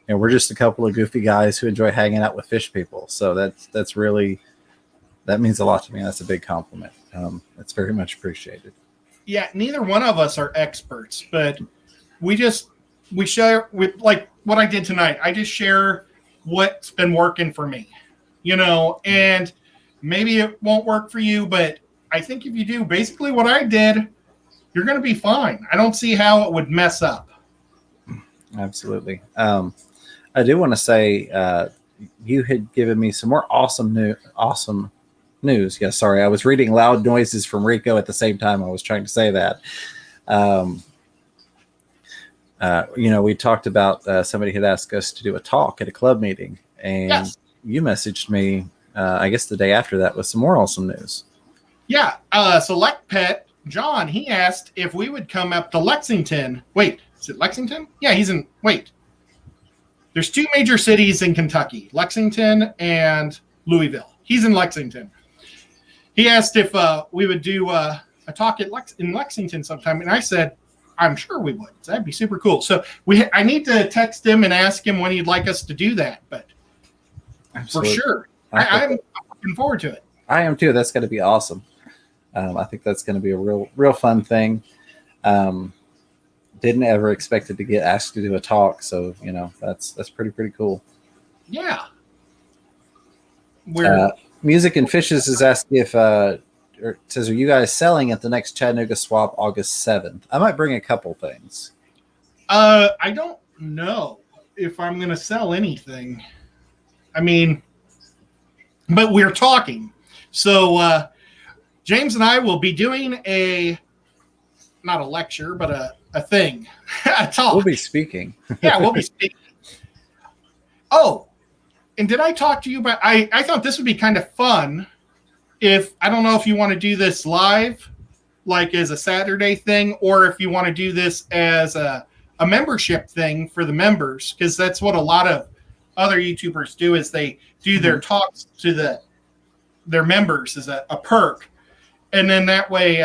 we're just a couple of goofy guys who enjoy hanging out with fish people. So that means a lot to me. That's a big compliment. It's very much appreciated. Yeah, neither one of us are experts, but we share with like what I did tonight. I just share what's been working for me, and maybe it won't work for you, but I think if you do basically what I did, you're going to be fine. I don't see how it would mess up. Absolutely. I do want to say you had given me some more awesome news. Yeah, sorry. I was reading loud noises from Rico at the same time I was trying to say that. We talked about somebody had asked us to do a talk at a club meeting, and yes. You messaged me, I guess the day after that, with some more awesome news. Yeah. Select Pet John, he asked if we would come up to Lexington. Wait, is it Lexington? Yeah, there's 2 major cities in Kentucky, Lexington and Louisville. He's in Lexington. He asked if we would do a talk in Lexington sometime, and I said, I'm sure we would. That'd be super cool. So I need to text him and ask him when he'd like us to do that, but absolutely. For sure. I'm looking forward to it. I am too. That's going to be awesome. I think that's going to be a real fun thing. Didn't ever expect it to get asked to do a talk, so that's pretty cool. Yeah. Music and Fishes is asking if it says, are you guys selling at the next Chattanooga Swap August 7th? I might bring a couple things. I don't know if I'm going to sell anything. I mean, but we're talking. So James and I will be doing not a lecture, but a thing, a talk. We'll be speaking. Yeah, we'll be speaking. Oh, and did I talk to you about, I thought this would be kind of fun I don't know if you want to do this live, like as a Saturday thing, or if you want to do this as a membership thing for the members, because that's what a lot of other YouTubers do, is they do their talks to their members as a perk. And then that way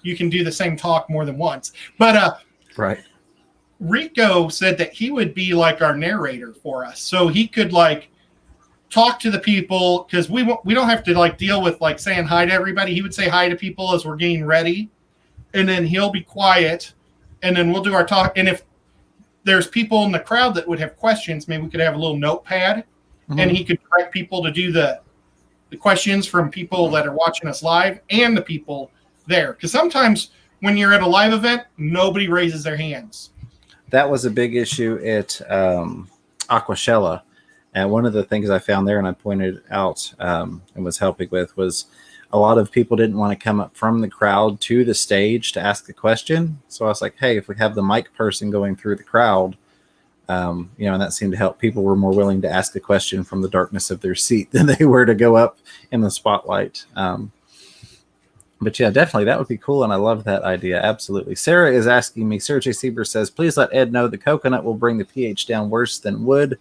you can do the same talk more than once. But right. Rico said that he would be like our narrator for us. So he could talk to the people, because we don't have to deal with saying hi to everybody. He would say hi to people as we're getting ready, and then he'll be quiet, and then we'll do our talk. And if there's people in the crowd that would have questions, maybe we could have a little notepad and he could direct people to do the questions from people that are watching us live and the people there. Because sometimes when you're at a live event, nobody raises their hands. That was a big issue at Aquashella. And one of the things I found there and I pointed out and was helping with was a lot of people didn't want to come up from the crowd to the stage to ask a question. So I was like, hey, if we have the mic person going through the crowd, and that seemed to help. People were more willing to ask a question from the darkness of their seat than they were to go up in the spotlight. But yeah, definitely that would be cool. And I love that idea. Absolutely. Sarah is asking me, Sarah J. Sieber says, please let Ed know the coconut will bring the pH down worse than wood.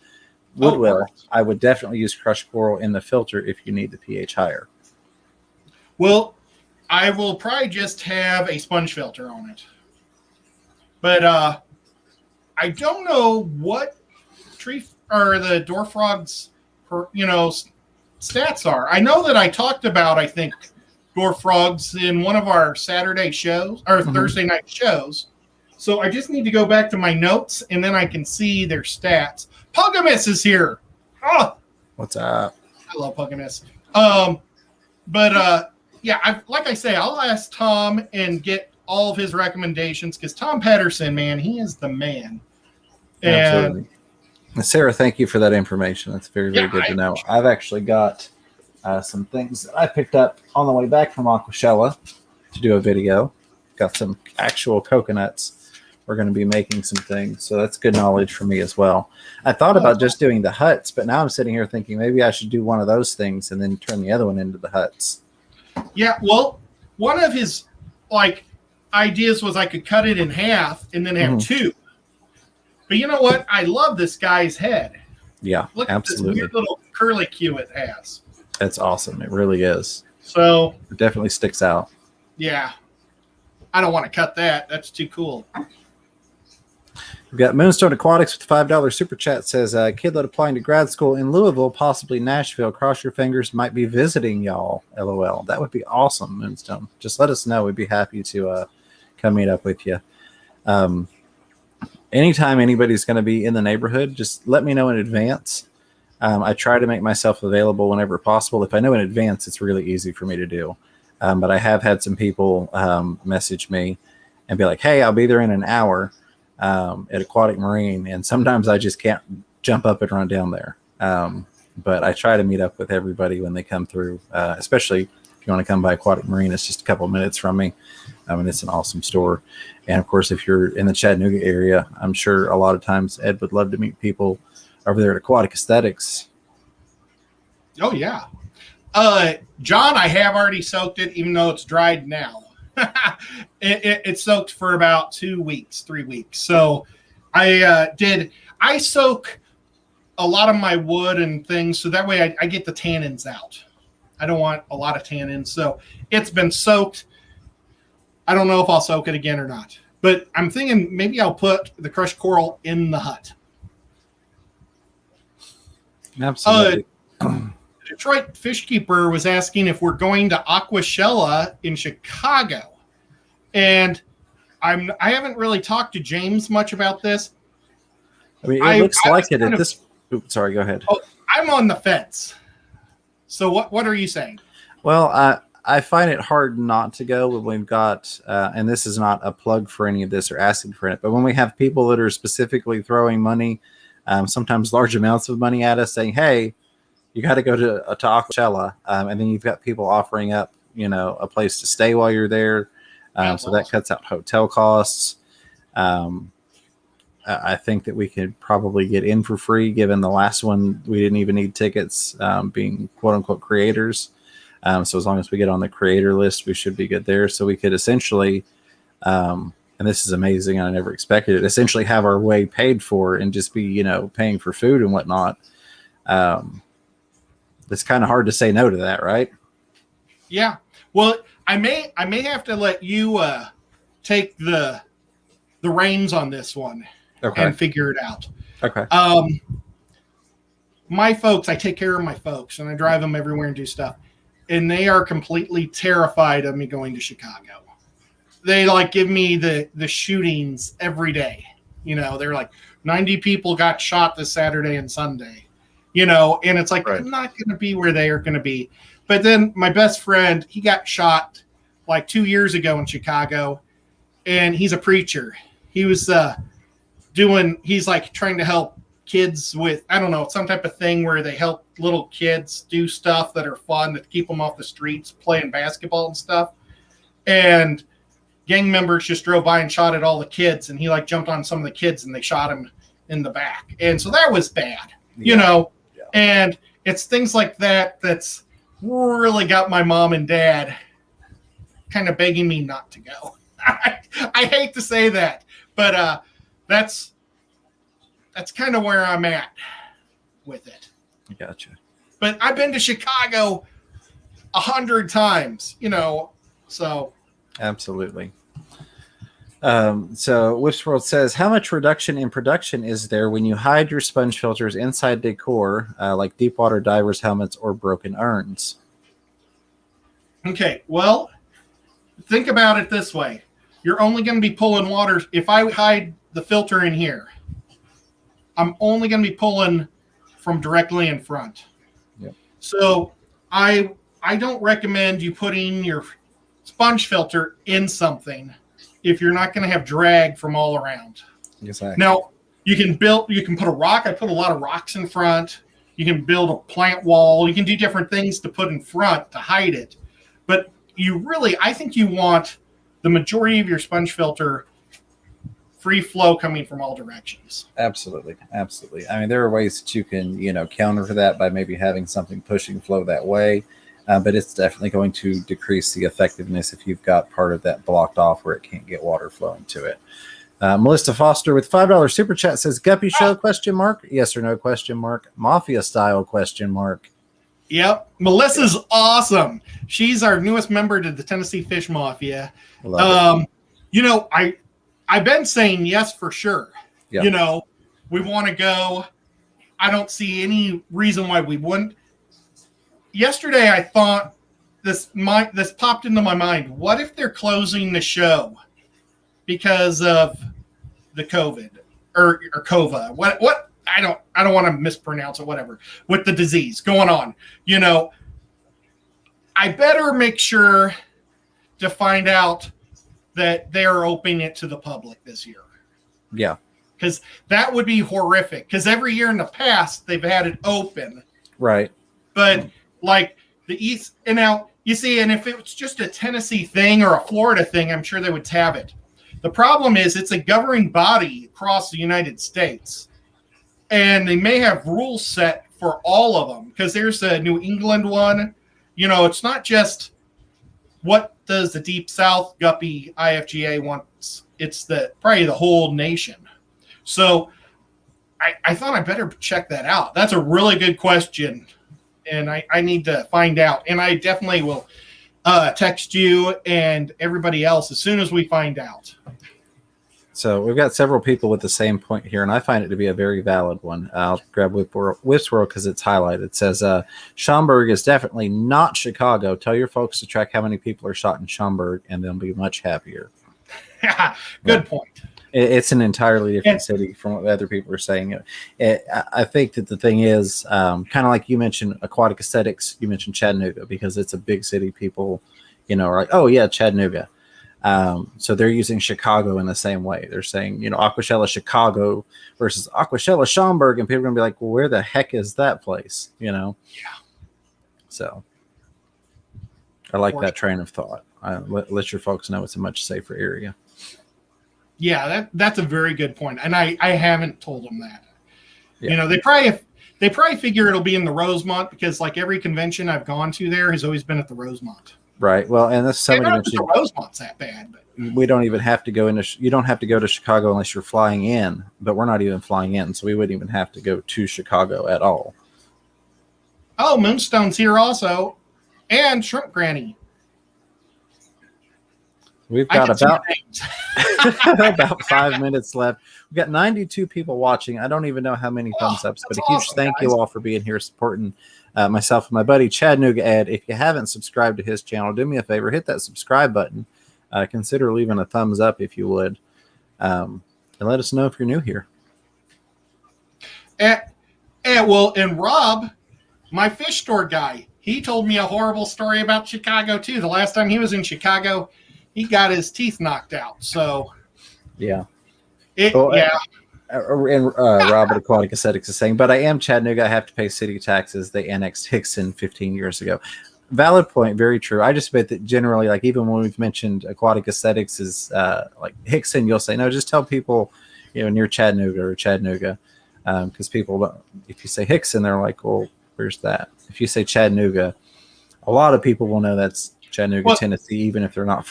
Wood will. I would definitely use crushed coral in the filter if you need the pH higher. Well, I will probably just have a sponge filter on it. But I don't know what tree or the dwarf frogs, stats are. I know that I talked about, I think, dwarf frogs in one of our Saturday shows or Thursday night shows. So I just need to go back to my notes and then I can see their stats. Pugamus is here. Oh, what's up? I love Pugamus. Yeah, like I say, I'll ask Tom and get all of his recommendations because Tom Patterson, man, he is the man. Absolutely. And Sarah, thank you for that information. That's very, very good to know. I've actually got some things that I picked up on the way back from Aquashella to do a video. Got some actual coconuts. We're going to be making some things. So that's good knowledge for me as well. I thought about just doing the huts, but now I'm sitting here thinking maybe I should do one of those things and then turn the other one into the huts. Yeah, well, one of his ideas was I could cut it in half and then have two. But you know what? I love this guy's head. Yeah, look absolutely. At this weird little curlicue it has. That's awesome. It really is. So it definitely sticks out. Yeah. I don't want to cut that. That's too cool. We've got Moonstone Aquatics with the $5 super chat says, kidlet applying to grad school in Louisville, possibly Nashville. Cross your fingers, might be visiting y'all. LOL. That would be awesome, Moonstone. Just let us know. We'd be happy to come meet up with you. Anytime anybody's going to be in the neighborhood, just let me know in advance. I try to make myself available whenever possible. If I know in advance, it's really easy for me to do. But I have had some people message me and be like, hey, I'll be there in an hour. At Aquatic Marine, and sometimes I just can't jump up and run down there. But I try to meet up with everybody when they come through, especially if you want to come by Aquatic Marine. It's just a couple of minutes from me, and it's an awesome store. And of course, if you're in the Chattanooga area, I'm sure a lot of times Ed would love to meet people over there at Aquatic Aesthetics. Oh, yeah. John, I have already soaked it, even though it's dried now. It soaked for about 3 weeks. So I soak a lot of my wood and things. So that way I get the tannins out. I don't want a lot of tannins. So it's been soaked. I don't know if I'll soak it again or not, but I'm thinking maybe I'll put the crushed coral in the hut. Absolutely. Detroit Fish Keeper was asking if we're going to Aquashella in Chicago. And I haven't really talked to James much about this. I mean, it looks like it at this. Oops, sorry, go ahead. Oh, I'm on the fence. So what are you saying? Well, I find it hard not to go when we've got, and this is not a plug for any of this or asking for it, but when we have people that are specifically throwing money, sometimes large amounts of money at us saying, hey, you got to go to Aquashella. And then you've got people offering up, a place to stay while you're there. So that cuts out hotel costs. I think that we could probably get in for free, given the last one, we didn't even need tickets, being quote unquote creators. So as long as we get on the creator list, we should be good there. So we could essentially, and this is amazing, I never expected it, essentially have our way paid for and just be, paying for food and whatnot. It's kind of hard to say no to that, right? Yeah. Well, I may have to let you take the reins on this one and figure it out. Okay. My folks, I take care of my folks and I drive them everywhere and do stuff. And they are completely terrified of me going to Chicago. They give me the shootings every day. They're like 90 people got shot this Saturday and Sunday. and it's like, Right. I'm not going to be where they are going to be. But then my best friend, he got shot like 2 years ago in Chicago, and he's a preacher. He was he's like trying to help kids with, I don't know, some type of thing where they help little kids do stuff that are fun to keep them off the streets, playing basketball and stuff. And gang members just drove by and shot at all the kids, and he like jumped on some of the kids and they shot him in the back. And so that was bad, Yeah. and it's things like that that's really got my mom and dad kind of begging me not to go. I hate to say that, but that's kind of where I'm at with it. Gotcha. But I've been to Chicago 100 times, so. Absolutely. So Whips World says, how much reduction in production is there when you hide your sponge filters inside decor, like deep water divers helmets or broken urns? Okay, well, think about it this way. You're only going to be pulling water. If I hide the filter in here, I'm only going to be pulling from directly in front. Yep. So I don't recommend you putting your sponge filter in something if you're not going to have drag from all around. Exactly. Now, you can put a rock. I put a lot of rocks in front. You can build a plant wall. You can do different things to put in front to hide it. But I think you want the majority of your sponge filter free flow coming from all directions. Absolutely. I mean, there are ways that you can, counter for that by maybe having something pushing flow that way. But it's definitely going to decrease the effectiveness if you've got part of that blocked off where it can't get water flowing to it. Melissa Foster with $5 super chat says, Guppy Show, question mark? Yes or no, question mark? Mafia style, question mark? Yep. Melissa's awesome. She's our newest member to the Tennessee Fish Mafia. Love it. I've been saying yes for sure. Yeah. We want to go. I don't see any reason why we wouldn't. Yesterday, I thought this popped into my mind. What if they're closing the show because of the COVID or COVA? What? I don't want to mispronounce it. Whatever, with the disease going on, I better make sure to find out that they are opening it to the public this year. Yeah. Because that would be horrific. Because every year in the past they've had it open, Right. but like the East, and now you see, and if it was just a Tennessee thing or a Florida thing, I'm sure they would have it. The problem is it's a governing body across the United States, and they may have rules set for all of them, because there's a New England one. It's not just what does the Deep South Guppy IFGA wants. It's probably the whole nation. So I thought I better check that out. That's a really good question. And I need to find out. And I definitely will text you and everybody else as soon as we find out. So we've got several people with the same point here, and I find it to be a very valid one. I'll grab Whips World because it's highlighted. It says, Schaumburg is definitely not Chicago. Tell your folks to track how many people are shot in Schaumburg, and they'll be much happier. Good point. It's an entirely different city from what other people are saying. I think that the thing is, kind of like you mentioned aquatic aesthetics, you mentioned Chattanooga, because it's a big city. People, are like, oh, yeah, Chattanooga. So they're using Chicago in the same way. They're saying, Aquashella Chicago versus Aquashella Schaumburg, and people are going to be like, well, where the heck is that place? Yeah. So I like that train of thought. Let your folks know it's a much safer area. Yeah, that's a very good point, and I haven't told them that. Yeah. They probably figure it'll be in the Rosemont, because like every convention I've gone to there has always been at the Rosemont. Right. Well, and that's somebody mentioned the Rosemont's that bad, but we don't even have to go into. You don't have to go to Chicago unless you're flying in, but we're not even flying in, so we wouldn't even have to go to Chicago at all. Oh, Moonstone's here also, and Shrimp Granny. We've got about 5 minutes left. We've got 92 people watching. I don't even know how many thumbs ups, but a huge thank you all for being here, supporting myself and my buddy Chattanooga Ed. If you haven't subscribed to his channel, do me a favor, hit that subscribe button. Consider leaving a thumbs up if you would, and let us know if you're new here. And Rob, my fish store guy, he told me a horrible story about Chicago too. The last time he was in Chicago, he got his teeth knocked out. So Yeah. yeah. And Robert Aquatic Aesthetics is saying, but I am Chattanooga. I have to pay city taxes. They annexed Hickson 15 years ago. Valid point. Very true. I just bet that generally, like even when we've mentioned Aquatic Aesthetics is like Hickson, you'll say, no, just tell people, near Chattanooga or Chattanooga. Because people don't, if you say Hickson, they're like, well, where's that? If you say Chattanooga, a lot of people will know that's Chattanooga, Tennessee, even if they're not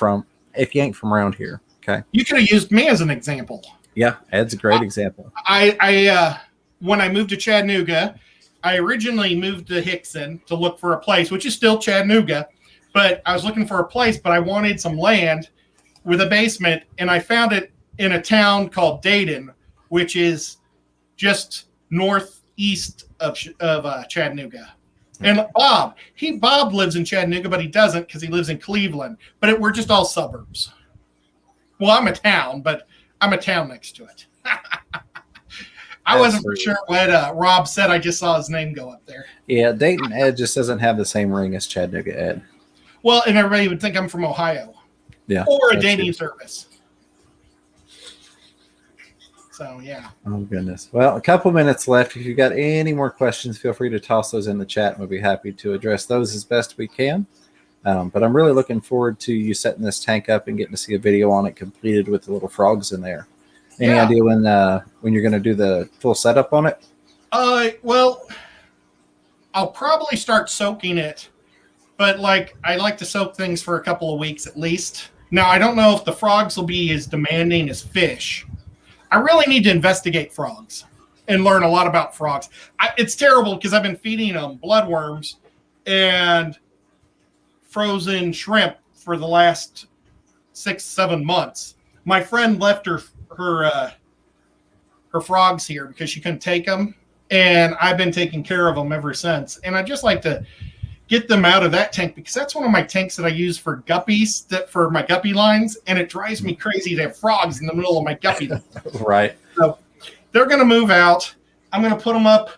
if you ain't from around here. Okay. You could have used me as an example. Yeah, Ed's a great example. I when I moved to Chattanooga, I originally moved to Hickson to look for a place, which is still Chattanooga, but I was looking for a place, but I wanted some land with a basement, and I found it in a town called Dayton, which is just northeast of Chattanooga. And Bob lives in Chattanooga, but he doesn't because he lives in Cleveland. But we're just all suburbs. Well, I'm a town, but I'm a town next to it. I wasn't for sure what Rob said. I just saw his name go up there. Yeah, Dayton Ed just doesn't have the same ring as Chattanooga Ed. Well, and everybody would think I'm from Ohio. Yeah. Or a dating service. So, yeah. Oh, goodness. Well, a couple minutes left. If you've got any more questions, feel free to toss those in the chat, and we'll be happy to address those as best we can. But I'm really looking forward to you setting this tank up and getting to see a video on it completed with the little frogs in there. Any idea when you're going to do the full setup on it? Well, I'll probably start soaking it, but I like to soak things for a couple of weeks at least. Now, I don't know if the frogs will be as demanding as fish. I really need to investigate frogs and learn a lot about frogs. It's terrible because I've been feeding them bloodworms and frozen shrimp for the last 6-7 months. My friend left her frogs here because she couldn't take them, and I've been taking care of them ever since. And I just like to get them out of that tank because that's one of my tanks that I use for guppies, for my guppy lines, and it drives me crazy to have frogs in the middle of my guppy lines. Right. So they're going to move out. I'm going to put them up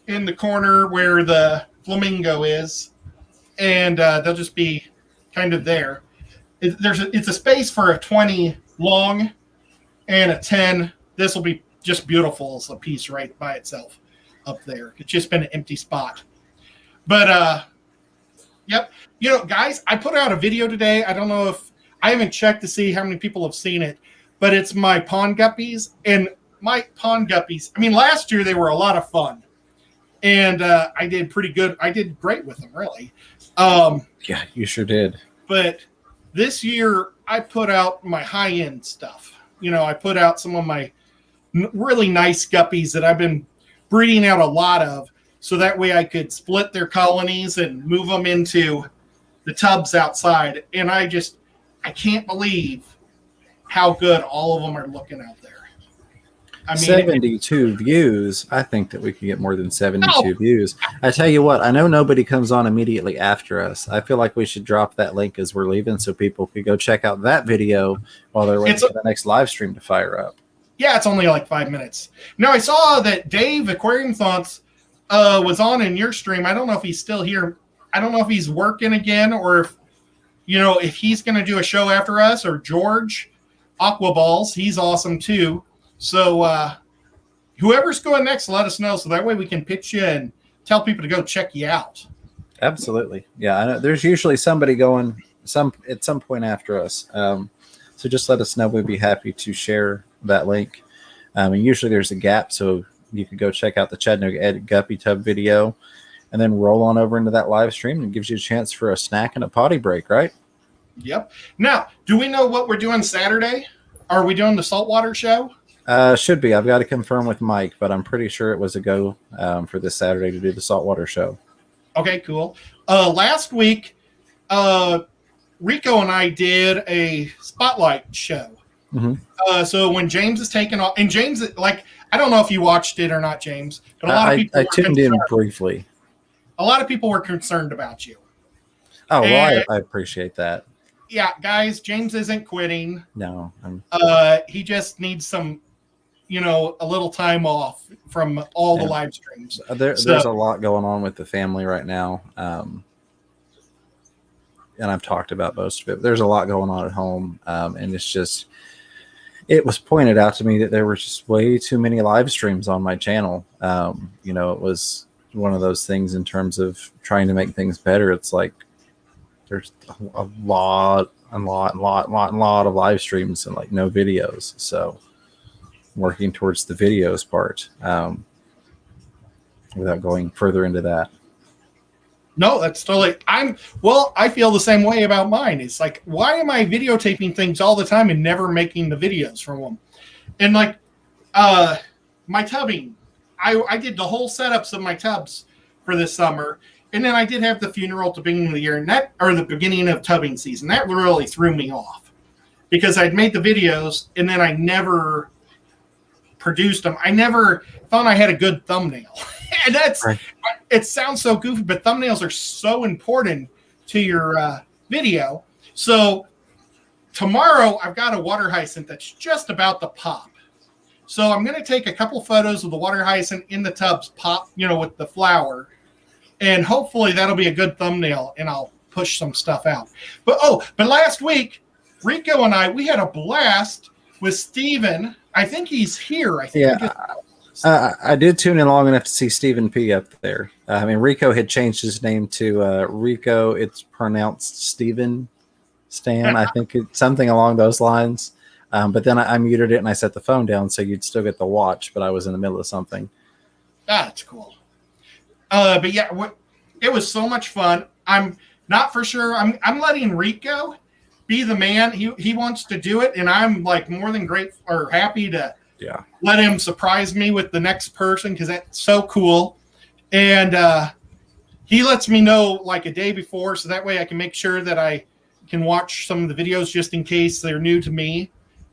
in the corner where the flamingo is, and they'll just be kind of there. It's a space for a 20 long and a 10. This will be just beautiful as a piece right by itself up there. It's just been an empty spot. But, yep. Guys, I put out a video today. I don't know if I haven't checked to see how many people have seen it, but it's my pond guppies. And my pond guppies, last year they were a lot of fun. And I did pretty good. I did great with them, really. Yeah, you sure did. But this year I put out my high-end stuff. I put out some of my really nice guppies that I've been breeding out a lot of, so that way I could split their colonies and move them into the tubs outside. And I can't believe how good all of them are looking out there. 72 views. I think that we could get more than 72 views. I tell you what, I know nobody comes on immediately after us. I feel like we should drop that link as we're leaving so people could go check out that video while they're waiting for the next live stream to fire up. Yeah, it's only like 5 minutes. Now, I saw that Dave Aquarium Thoughts was on in your stream. I don't know if he's still here. I don't know if he's working again or if he's going to do a show after us, or George Aquaballs. He's awesome too. So whoever's going next, let us know so that way we can pitch you and tell people to go check you out. Absolutely. Yeah, I know there's usually somebody going at some point after us. So just let us know. We'd be happy to share that link. And usually there's a gap, so you could go check out the Chattanooga Ed Guppy Tub video and then roll on over into that live stream, and it gives you a chance for a snack and a potty break, right? Yep. Now, do we know what we're doing Saturday? Are we doing the saltwater show? Should be. I've got to confirm with Mike, but I'm pretty sure it was a go for this Saturday to do the saltwater show. Okay, cool. Last week, Rico and I did a spotlight show. Mm-hmm. So when James is taking off, and James, I don't know if you watched it or not, James, but a lot of people I tuned in briefly. A lot of people were concerned about you. Oh, well, I appreciate that. Yeah, guys, James isn't quitting. No. He just needs some a little time off from all the live streams. There's a lot going on with the family right now. And I've talked about most of it. But there's a lot going on at home. And it was pointed out to me that there were just way too many live streams on my channel. It was one of those things in terms of trying to make things better. It's like there's a lot of live streams and like no videos. So working towards the videos part without going further into that. No, that's totally. I feel the same way about mine. It's like, why am I videotaping things all the time and never making the videos from them? And like, my tubbing, I did the whole setups of my tubs for this summer, and then I did have the funeral at the beginning of the year, or the beginning of tubbing season. That really threw me off because I'd made the videos and then I never produced them. I never thought I had a good thumbnail. And that's right. It sounds so goofy, but thumbnails are so important to your video. So tomorrow I've got a water hyacinth that's just about to pop. So I'm going to take a couple photos of the water hyacinth in the tubs pop, with the flower. And hopefully that'll be a good thumbnail and I'll push some stuff out. But last week, Rico and we had a blast with Steven. I think he's here. I did tune in long enough to see Stephen P up there. Rico had changed his name to Rico. It's pronounced Steven Stan. I think it's something along those lines. But then I muted it and I set the phone down so you'd still get the watch, but I was in the middle of something. That's cool. But yeah, it was so much fun. I'm not for sure. I'm letting Rico be the man. He wants to do it, and I'm like more than grateful or happy to let him surprise me with the next person because that's so cool. And he lets me know like a day before, so that way I can make sure that I can watch some of the videos just in case they're new to me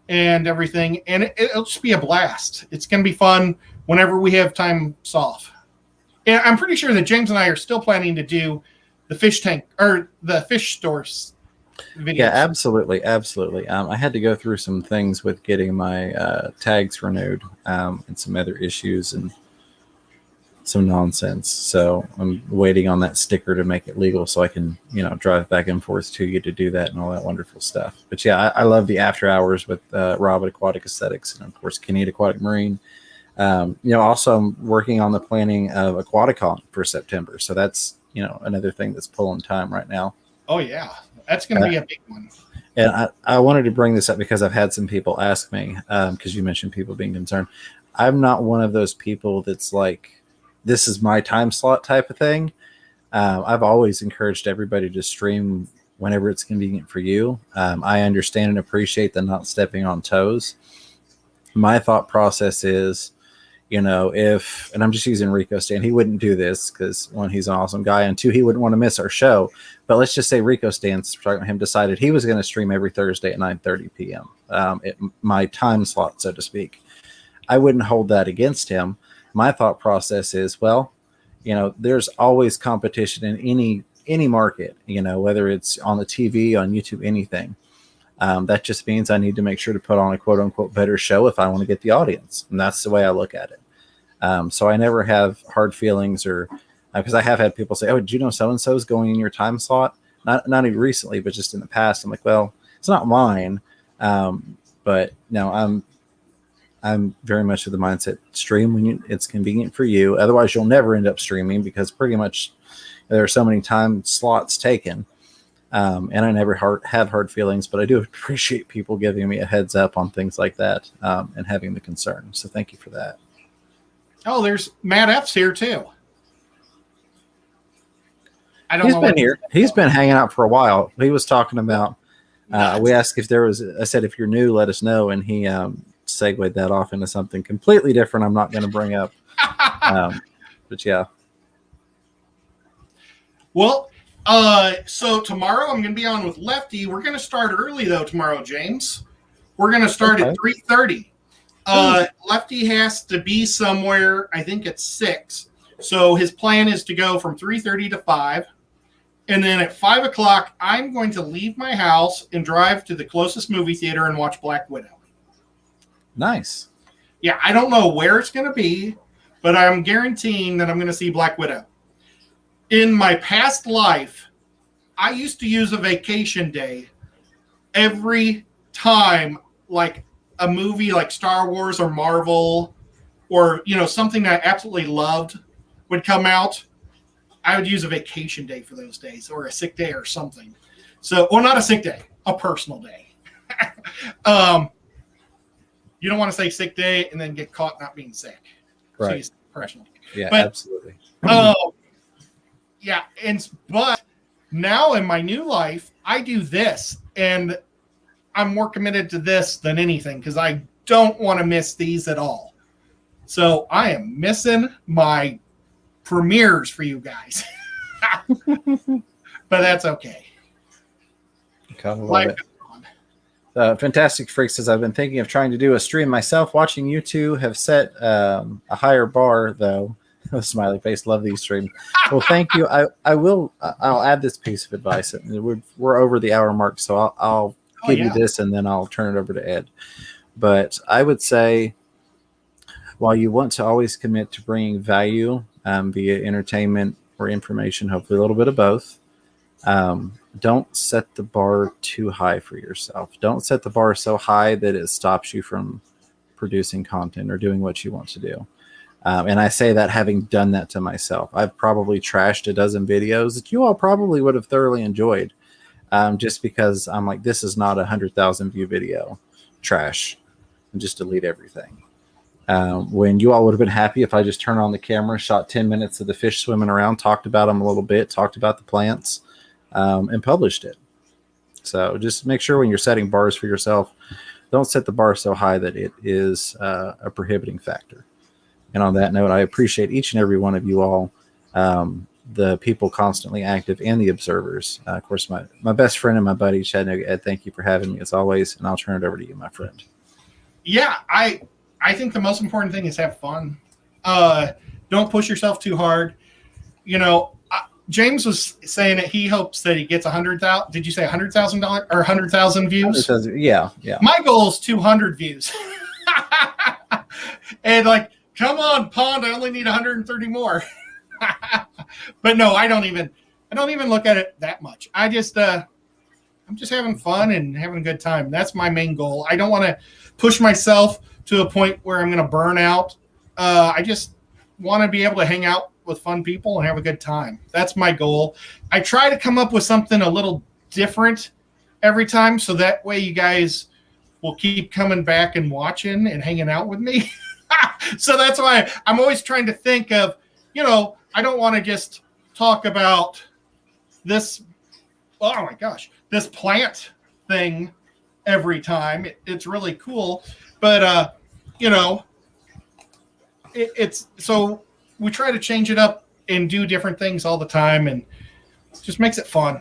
and everything. And it'll just be a blast. It's going to be fun whenever we have time off. And I'm pretty sure that James and I are still planning to do the fish tank or the fish stores videos. Yeah, absolutely. I had to go through some things with getting my tags renewed and some other issues and some nonsense. So I'm waiting on that sticker to make it legal so I can, drive back and forth to you to do that and all that wonderful stuff. But yeah, I love the after hours with Rob at Aquatic Aesthetics and of course Kenny at Aquatic Marine. Also I'm working on the planning of Aquaticon for September. So that's, another thing that's pulling time right now. Oh yeah. That's going to be a big one. And I wanted to bring this up because I've had some people ask me, because you mentioned people being concerned. I'm not one of those people that's like, this is my time slot type of thing. I've always encouraged everybody to stream whenever it's convenient for you. I understand and appreciate the not stepping on toes. My thought process is, and I'm just using Rico Stan, he wouldn't do this because one, he's an awesome guy, and two, he wouldn't want to miss our show. But let's just say Rico Stan, talking to him, decided he was going to stream every Thursday at 9:30 p.m. At my time slot, so to speak. I wouldn't hold that against him. My thought process is, there's always competition in any market, whether it's on the TV, on YouTube, anything. That just means I need to make sure to put on a quote unquote better show if I want to get the audience. And that's the way I look at it. So I never have hard feelings or because I have had people say, oh, did you know so-and-so is going in your time slot? Not even recently, but just in the past. I'm like, well, it's not mine. But no, I'm very much of the mindset stream when it's convenient for you. Otherwise, you'll never end up streaming because pretty much there are so many time slots taken. And I never have hard feelings, but I do appreciate people giving me a heads up on things like that and having the concern. So thank you for that. Oh, there's Matt F's here too. He's been here. He's been hanging out for a while. He was talking about, we asked if there was, I said, if you're new, let us know. And he segued that off into something completely different. I'm not going to bring up, but yeah. Well, so tomorrow I'm going to be on with Lefty. We're going to start early though tomorrow, James. We're going to start at 3:30. Lefty has to be somewhere, I think at 6. So his plan is to go from 3:30 to 5. And then at 5 o'clock, I'm going to leave my house and drive to the closest movie theater and watch Black Widow. Nice. Yeah, I don't know where it's going to be, but I'm guaranteeing that I'm going to see Black Widow. In my past life, I used to use a vacation day every time, like a movie like Star Wars or Marvel or, something that I absolutely loved would come out. I would use a vacation day for those days or a sick day or something. So, well, not a sick day, a personal day. You don't want to say sick day and then get caught not being sick. Right. So personal. Yeah, but, absolutely. Yeah, but now in my new life, I do this, and I'm more committed to this than anything because I don't want to miss these at all. So I am missing my premieres for you guys. But that's okay. Fantastic Freak says, I've been thinking of trying to do a stream myself. Watching you two have set a higher bar, though. Smiley face, love these streams. Well, thank you. I'll add this piece of advice. We're over the hour mark, so I'll give you this, and then I'll turn it over to Ed. But I would say, while you want to always commit to bringing value via entertainment or information, hopefully a little bit of both, don't set the bar too high for yourself. Don't set the bar so high that it stops you from producing content or doing what you want to do. And I say that having done that to myself. I've probably trashed a dozen videos that you all probably would have thoroughly enjoyed, just because I'm like, this is not 100,000 view video. Trash. And just delete everything. When you all would have been happy if I just turned on the camera, shot 10 minutes of the fish swimming around, talked about them a little bit, talked about the plants, and published it. So just make sure when you're setting bars for yourself, don't set the bar so high that it is a prohibiting factor. And on that note, I appreciate each and every one of you all, the people constantly active and the observers. Of course, my best friend and my buddy, Chattanooga Ed, thank you for having me as always. And I'll turn it over to you, my friend. Yeah, I think the most important thing is have fun. Don't push yourself too hard. James was saying that he hopes that he gets 100,000. Did you say $100,000 or 100,000 views? Yeah. My goal is 200 views. And come on, Pond, I only need 130 more. But no, I don't even look at it that much. I'm just having fun and having a good time. That's my main goal. I don't want to push myself to a point where I'm going to burn out. I just want to be able to hang out with fun people and have a good time. That's my goal. I try to come up with something a little different every time, so that way you guys will keep coming back and watching and hanging out with me. So that's why I'm always trying to think of, I don't want to just talk about this, oh my gosh, this plant thing every time. It's really cool. But, it's so we try to change it up and do different things all the time, and it just makes it fun.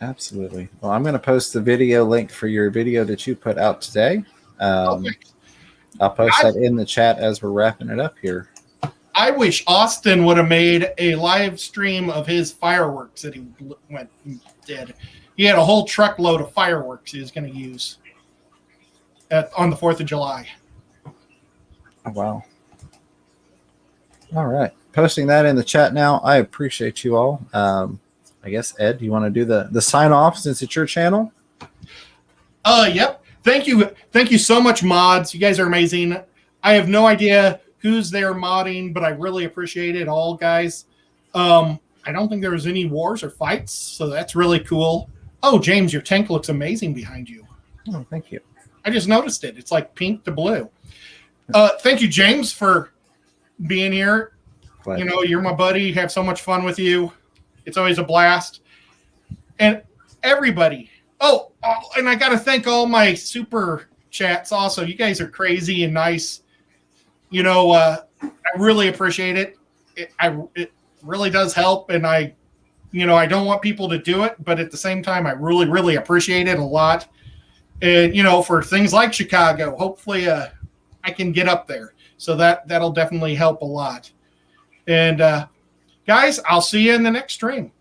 Absolutely. Well, I'm going to post the video link for your video that you put out today. Okay. I'll post that in the chat as we're wrapping it up here. I wish Austin would have made a live stream of his fireworks that he went and did. He had a whole truckload of fireworks he was going to use on the 4th of July. Oh, wow. All right. Posting that in the chat now. I appreciate you all. I guess, Ed, you want to do the sign off since it's your channel? Yep. Thank you. Thank you so much, mods. You guys are amazing. I have no idea who's there modding, but I really appreciate it all, guys. I don't think there was any wars or fights, so that's really cool. Oh, James, your tank looks amazing behind you. Oh, thank you. I just noticed it. It's like pink to blue. Thank you, James, for being here. Glad. You're my buddy. Have so much fun with you. It's always a blast. And everybody. Oh, and I got to thank all my super chats also. You guys are crazy and nice. I really appreciate it. It really does help. And I don't want people to do it, but at the same time, I really, really appreciate it a lot. And, for things like Chicago, hopefully I can get up there. So that'll definitely help a lot. And guys, I'll see you in the next stream.